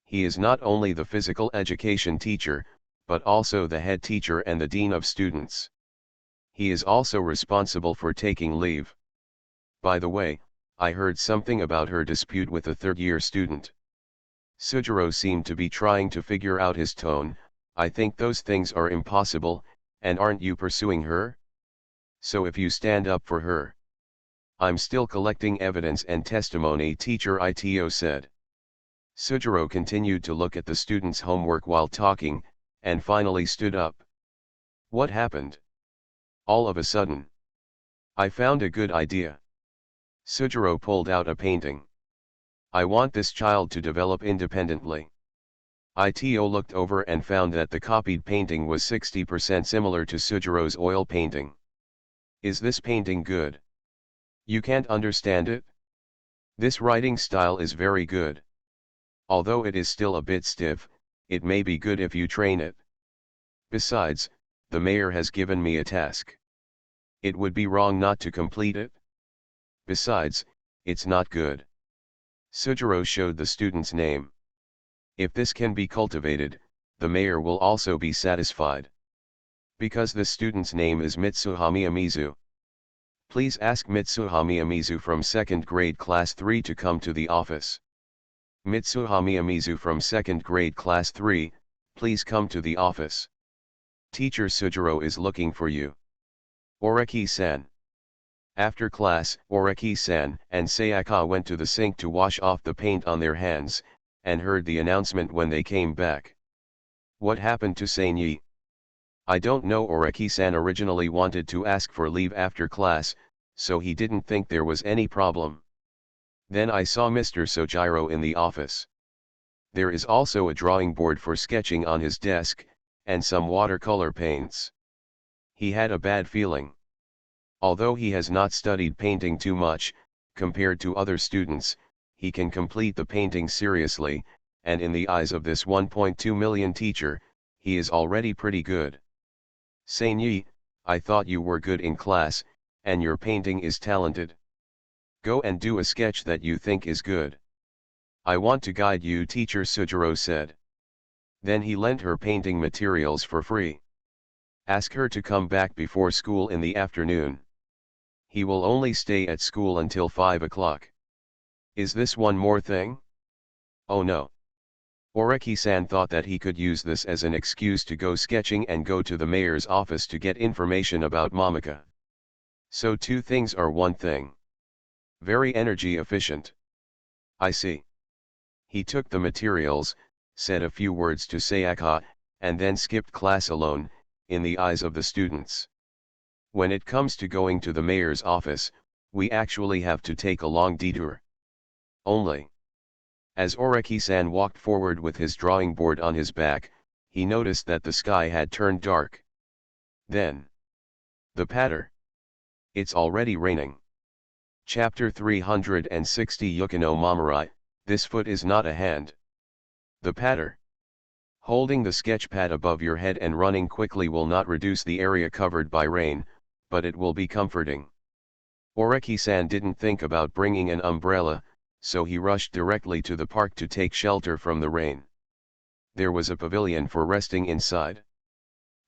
He is not only the physical education teacher, but also the head teacher and the dean of students. He is also responsible for taking leave. By the way, I heard something about her dispute with a third-year student. Sujiro seemed to be trying to figure out his tone. I think those things are impossible, and aren't you pursuing her? So if you stand up for her. I'm still collecting evidence and testimony, Teacher Ito said. Sujiro continued to look at the students' homework while talking, and finally stood up. What happened? All of a sudden. I found a good idea. Sujiro pulled out a painting. I want this child to develop independently. Ito looked over and found that the copied painting was 60% similar to Sujiro's oil painting. Is this painting good? You can't understand it? This writing style is very good. Although it is still a bit stiff, it may be good if you train it. Besides, the mayor has given me a task. It would be wrong not to complete it. Besides, it's not good. Sujiro showed the student's name. If this can be cultivated, the mayor will also be satisfied. Because the student's name is Mitsuhami Amizu. Please ask Mitsuhami Amizu from 2nd grade class 3 to come to the office. Mitsuhami Amizu from 2nd grade class 3, please come to the office. Teacher Sujiro is looking for you. Oreki-san. After class, Oreki-san and Sayaka went to the sink to wash off the paint on their hands, and heard the announcement when they came back. What happened to Sanyi? I don't know. Oreki-san originally wanted to ask for leave after class, so he didn't think there was any problem. Then I saw Mr. Sojiro in the office. There is also a drawing board for sketching on his desk, and some watercolor paints. He had a bad feeling. Although he has not studied painting too much, compared to other students, he can complete the painting seriously, and in the eyes of this 1.2 million teacher, he is already pretty good. Sanyi, I thought you were good in class, and your painting is talented. Go and do a sketch that you think is good. I want to guide you, Teacher Sujiro said. Then he lent her painting materials for free. Ask her to come back before school in the afternoon. He will only stay at school until 5 o'clock. Is this one more thing? Oh no. Oreki-san thought that he could use this as an excuse to go sketching and go to the mayor's office to get information about Momika. So 2 things are one thing. Very energy efficient. I see. He took the materials, said a few words to Sayaka, and then skipped class alone, in the eyes of the students. When it comes to going to the mayor's office, we actually have to take a long detour. Only. As Oreki-san walked forward with his drawing board on his back, he noticed that the sky had turned dark. Then. The patter. It's already raining. Chapter 360 Yukino Mamurai, this foot is not a hand. The patter. Holding the sketch pad above your head and running quickly will not reduce the area covered by rain, but it will be comforting. Oreki-san didn't think about bringing an umbrella, so he rushed directly to the park to take shelter from the rain. There was a pavilion for resting inside.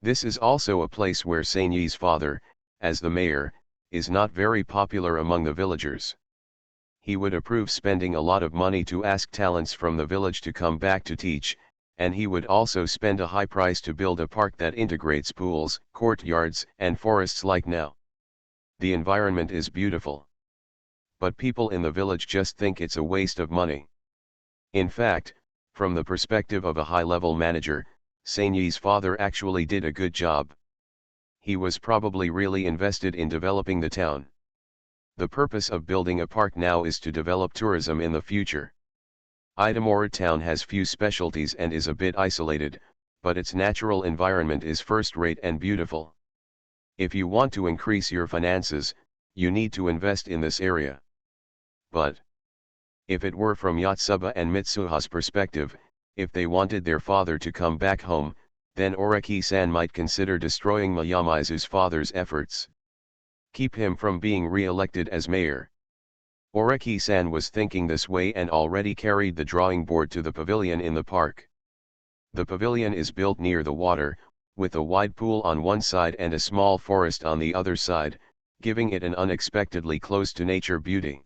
This is also a place where Seinyi's father, as the mayor, is not very popular among the villagers. He would approve spending a lot of money to ask talents from the village to come back to teach, and he would also spend a high price to build a park that integrates pools, courtyards, and forests like now. The environment is beautiful. But people in the village just think it's a waste of money. In fact, from the perspective of a high-level manager, Seinyi's father actually did a good job. He was probably really invested in developing the town. The purpose of building a park now is to develop tourism in the future. Itamora town has few specialties and is a bit isolated, but its natural environment is first-rate and beautiful. If you want to increase your finances, you need to invest in this area. But if it were from Yotsuba and Mitsuha's perspective, if they wanted their father to come back home, then Oreki-san might consider destroying Miyamizu's father's efforts. Keep him from being re-elected as mayor. Oreki-san was thinking this way and already carried the drawing board to the pavilion in the park. The pavilion is built near the water, with a wide pool on one side and a small forest on the other side, giving it an unexpectedly close-to-nature beauty.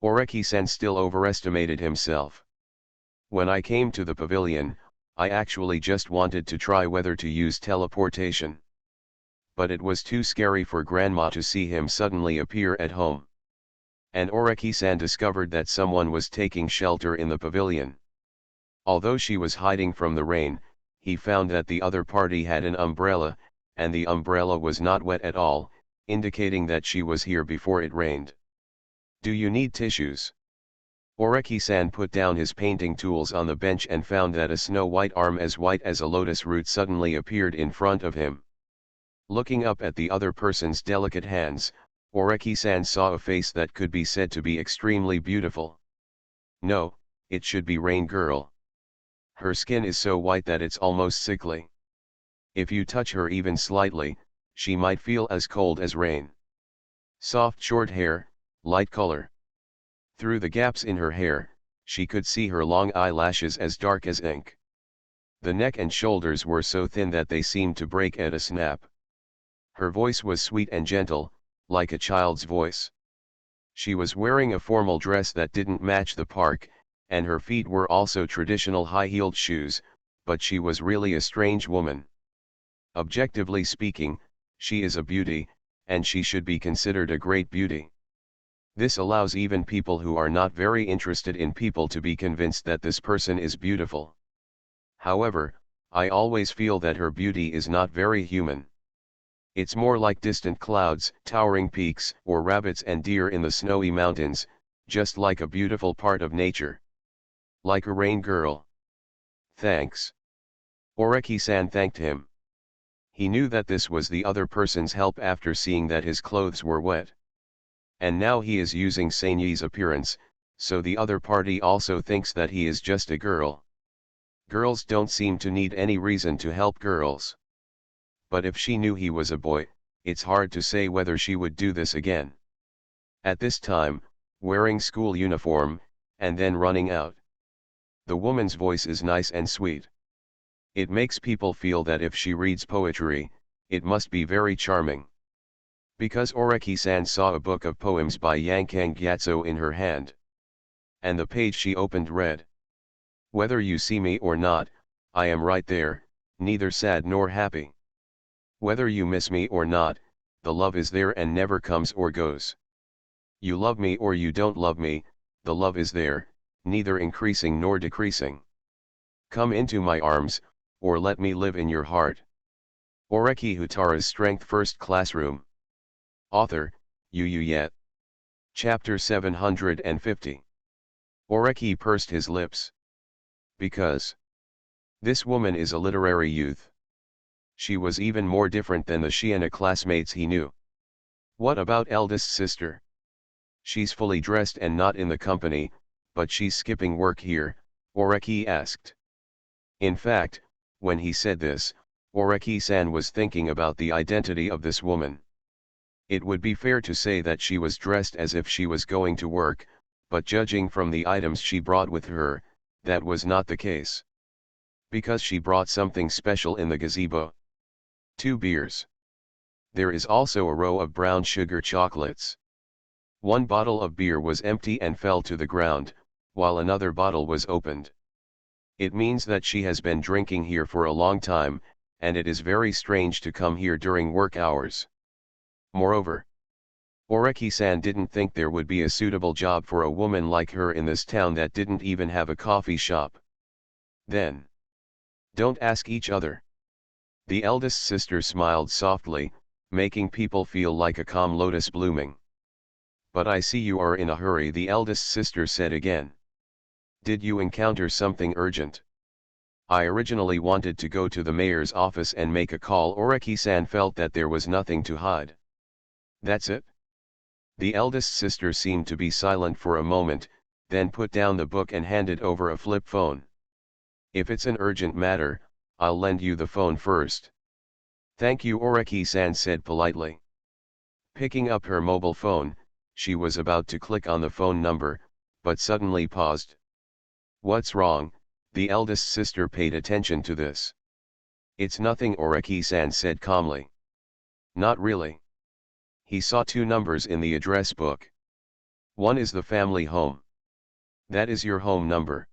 Oreki-san still overestimated himself. When I came to the pavilion, I actually just wanted to try whether to use teleportation. But it was too scary for Grandma to see him suddenly appear at home. And Oreki-san discovered that someone was taking shelter in the pavilion. Although she was hiding from the rain, he found that the other party had an umbrella, and the umbrella was not wet at all, indicating that she was here before it rained. Do you need tissues? Oreki-san put down his painting tools on the bench and found that a snow-white arm as white as a lotus root suddenly appeared in front of him. Looking up at the other person's delicate hands, Oreki-san saw a face that could be said to be extremely beautiful. No, it should be Rain Girl. Her skin is so white that it's almost sickly. If you touch her even slightly, she might feel as cold as rain. Soft short hair, light color. Through the gaps in her hair, she could see her long eyelashes as dark as ink. The neck and shoulders were so thin that they seemed to break at a snap. Her voice was sweet and gentle, like a child's voice. She was wearing a formal dress that didn't match the park, and her feet were also traditional high-heeled shoes, but she was really a strange woman. Objectively speaking, she is a beauty, and she should be considered a great beauty. This allows even people who are not very interested in people to be convinced that this person is beautiful. However, I always feel that her beauty is not very human. It's more like distant clouds, towering peaks, or rabbits and deer in the snowy mountains, just like a beautiful part of nature. Like a rain girl. Thanks. Oreki-san thanked him. He knew that this was the other person's help after seeing that his clothes were wet. And now he is using Seinyi's appearance, so the other party also thinks that he is just a girl. Girls don't seem to need any reason to help girls. But if she knew he was a boy, it's hard to say whether she would do this again. At this time, wearing school uniform, and then running out. The woman's voice is nice and sweet. It makes people feel that if she reads poetry, it must be very charming. Because Oreki-san saw a book of poems by Yankang Gyatso in her hand. And the page she opened read: "Whether you see me or not, I am right there, neither sad nor happy. Whether you miss me or not, the love is there and never comes or goes. You love me or you don't love me, the love is there, neither increasing nor decreasing. Come into my arms, or let me live in your heart." Oreki Houtarou's Strength First Classroom. Author, Yu Yet. Chapter 750. Oreki pursed his lips. Because this woman is a literary youth. She was even more different than the Shiina classmates he knew. What about eldest sister? She's fully dressed and not in the company, but she's skipping work here, Oreki asked. In fact, when he said this, Oreki-san was thinking about the identity of this woman. It would be fair to say that she was dressed as if she was going to work, but judging from the items she brought with her, that was not the case. Because she brought something special in the gazebo. 2 beers. There is also a row of brown sugar chocolates. One bottle of beer was empty and fell to the ground, while another bottle was opened. It means that she has been drinking here for a long time, and it is very strange to come here during work hours. Moreover, Oreki-san didn't think there would be a suitable job for a woman like her in this town that didn't even have a coffee shop. Then, don't ask each other. The eldest sister smiled softly, making people feel like a calm lotus blooming. But I see you are in a hurry, the eldest sister said again. Did you encounter something urgent? I originally wanted to go to the mayor's office and make a call. Oreki-san felt that there was nothing to hide. That's it? The eldest sister seemed to be silent for a moment, then put down the book and handed over a flip phone. If it's an urgent matter, I'll lend you the phone first. Thank you, Oreki-san said politely. Picking up her mobile phone, she was about to click on the phone number, but suddenly paused. What's wrong? The eldest sister paid attention to this. It's nothing, Oreki-san said calmly. Not really. He saw 2 numbers in the address book. One is the family home. That is your home number.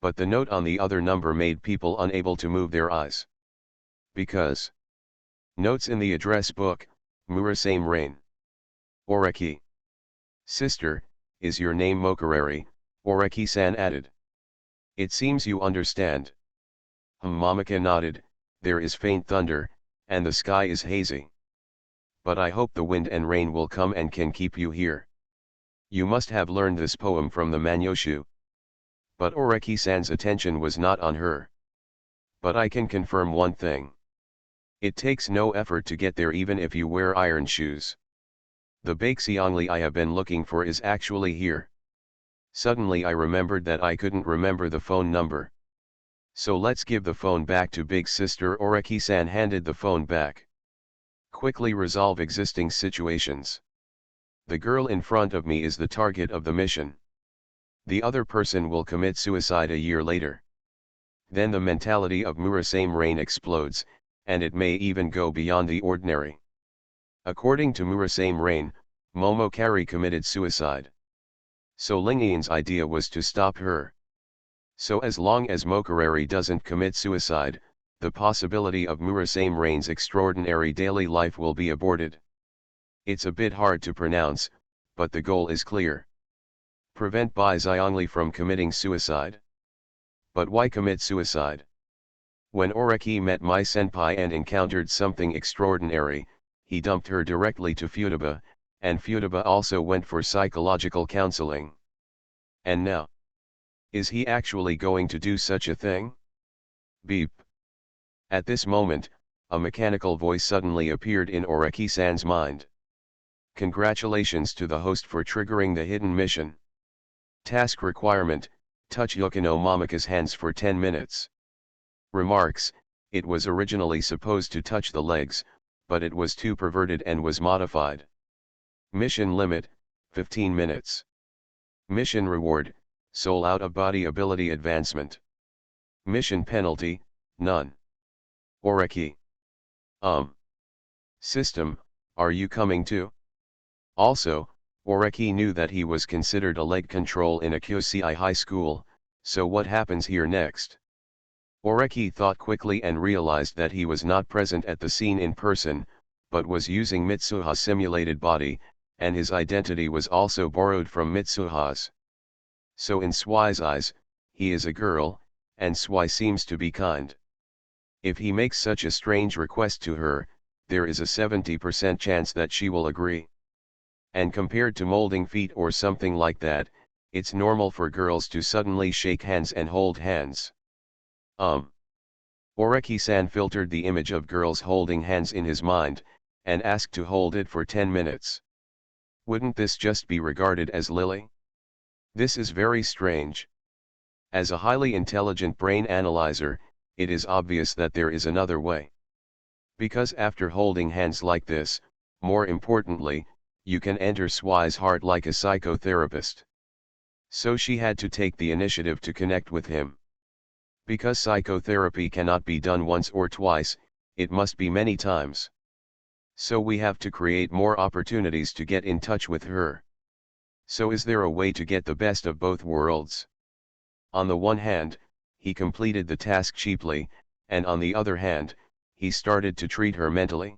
But the note on the other number made people unable to move their eyes. Because notes in the address book, Murasame Rain. Oreki. Sister, is your name Mokurari? Oreki-san added. It seems you understand. Momika nodded. There is faint thunder, and the sky is hazy. But I hope the wind and rain will come and can keep you here. You must have learned this poem from the Manyoshu. But Oreki-san's attention was not on her. But I can confirm one thing. It takes no effort to get there even if you wear iron shoes. The Bakeseongli I have been looking for is actually here. Suddenly I remembered that I couldn't remember the phone number. So let's give the phone back to big sister. Oreki-san handed the phone back. Quickly resolve existing situations. The girl in front of me is the target of the mission. The other person will commit suicide a year later. Then the mentality of Murasame Rain explodes, and it may even go beyond the ordinary. According to Murasame Rain, Momokari committed suicide. So Lingian's idea was to stop her. So as long as Mokurari doesn't commit suicide, the possibility of Murasame Rain's extraordinary daily life will be aborted. It's a bit hard to pronounce, but the goal is clear. Prevent Bai Xiongli from committing suicide. But why commit suicide? When Oreki met my senpai and encountered something extraordinary, he dumped her directly to Futaba, and Futaba also went for psychological counseling. And now? Is he actually going to do such a thing? Beep. At this moment, a mechanical voice suddenly appeared in Oreki-san's mind. Congratulations to the host for triggering the hidden mission. Task requirement, touch Yukino Momika's hands for 10 minutes. Remarks, it was originally supposed to touch the legs, but it was too perverted and was modified. Mission limit, 15 minutes. Mission reward, soul out-of-body ability advancement. Mission penalty, none. Oreki. System, are you coming too? Also, Oreki knew that he was considered a leg control in a Kyosei high school, so what happens here next? Oreki thought quickly and realized that he was not present at the scene in person, but was using Mitsuha's simulated body, and his identity was also borrowed from Mitsuha's. So in Swi's eyes, he is a girl, and Swi seems to be kind. If he makes such a strange request to her, there is a 70% chance that she will agree. And compared to molding feet or something like that, it's normal for girls to suddenly shake hands and hold hands. Oreki-san filtered the image of girls holding hands in his mind, and asked to hold it for 10 minutes. Wouldn't this just be regarded as Lily? This is very strange. As a highly intelligent brain analyzer, it is obvious that there is another way. Because after holding hands like this, more importantly, you can enter Swi's heart like a psychotherapist. So she had to take the initiative to connect with him. Because psychotherapy cannot be done once or twice, it must be many times. So we have to create more opportunities to get in touch with her. So is there a way to get the best of both worlds? On the one hand, he completed the task cheaply, and on the other hand, he started to treat her mentally.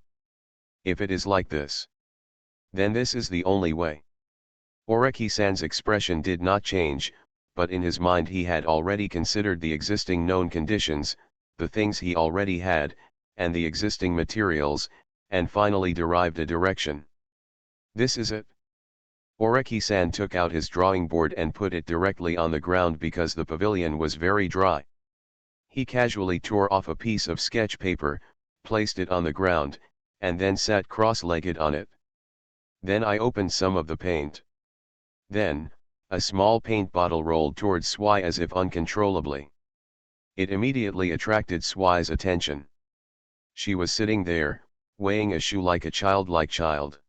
If it is like this, then this is the only way. Oreki-san's expression did not change, but in his mind he had already considered the existing known conditions, the things he already had, and the existing materials, and finally derived a direction. This is it. Oreki-san took out his drawing board and put it directly on the ground because the pavilion was very dry. He casually tore off a piece of sketch paper, placed it on the ground, and then sat cross-legged on it. Then I opened some of the paint. Then, a small paint bottle rolled towards Swi as if uncontrollably. It immediately attracted Swi's attention. She was sitting there, weighing a shoe like a childlike child.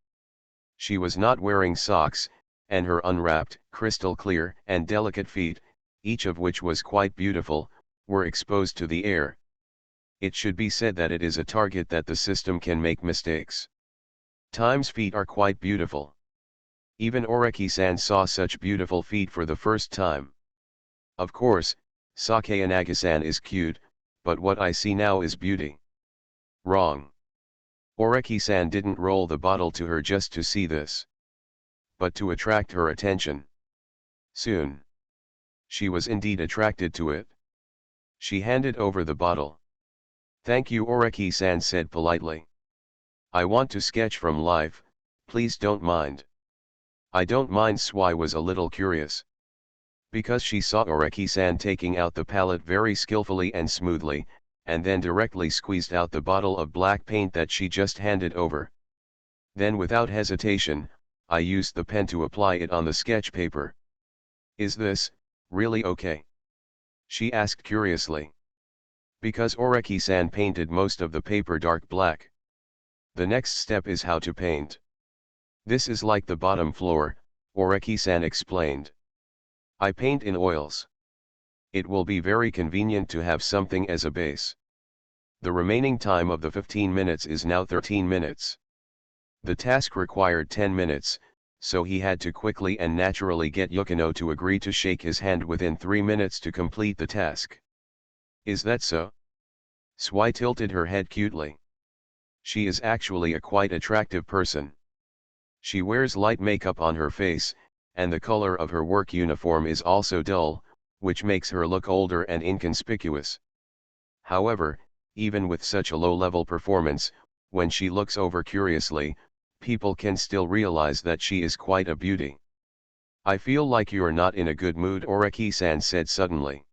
She was not wearing socks, and her unwrapped, crystal clear and delicate feet, each of which was quite beautiful, were exposed to the air. It should be said that it is a target that the system can make mistakes. Time's feet are quite beautiful. Even Oreki-san saw such beautiful feet for the first time. Of course, Sakayanagi-san is cute, but what I see now is beauty. Wrong. Oreki-san didn't roll the bottle to her just to see this, but to attract her attention. Soon, she was indeed attracted to it. She handed over the bottle. "Thank you," Oreki-san said politely. "I want to sketch from life, please don't mind." "I don't mind." Swi was a little curious. Because she saw Oreki-san taking out the palette very skillfully and smoothly, and then directly squeezed out the bottle of black paint that she just handed over. Then without hesitation, I used the pen to apply it on the sketch paper. "Is this really okay?" she asked curiously. Because Oreki-san painted most of the paper dark black. The next step is how to paint. This is like the bottom floor, Oreki-san explained. I paint in oils. It will be very convenient to have something as a base. The remaining time of the 15 minutes is now 13 minutes. The task required 10 minutes, so he had to quickly and naturally get Yukino to agree to shake his hand within 3 minutes to complete the task. "Is that so?" Swi tilted her head cutely. She is actually a quite attractive person. She wears light makeup on her face, and the color of her work uniform is also dull, which makes her look older and inconspicuous. However, even with such a low-level performance, when she looks over curiously, people can still realize that she is quite a beauty. "I feel like you're not in a good mood," Oreki-san said suddenly.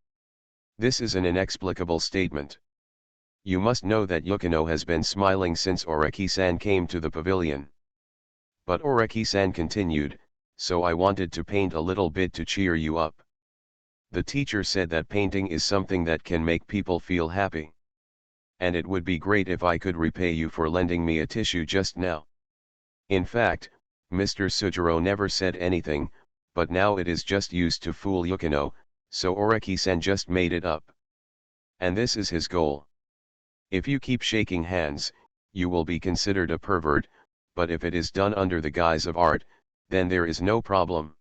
This is an inexplicable statement. You must know that Yukino has been smiling since Oreki-san came to the pavilion. But Oreki-san continued, "So I wanted to paint a little bit to cheer you up. The teacher said that painting is something that can make people feel happy. And it would be great if I could repay you for lending me a tissue just now." In fact, Mr. Sujiro never said anything, but now it is just used to fool Yukino, so Oreki-san just made it up. And this is his goal. If you keep shaking hands, you will be considered a pervert, but if it is done under the guise of art, then there is no problem.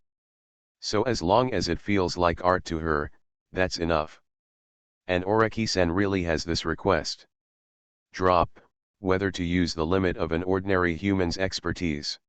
So as long as it feels like art to her, that's enough. And Oreki-san really has this request. Drop, whether to use the limit of an ordinary human's expertise.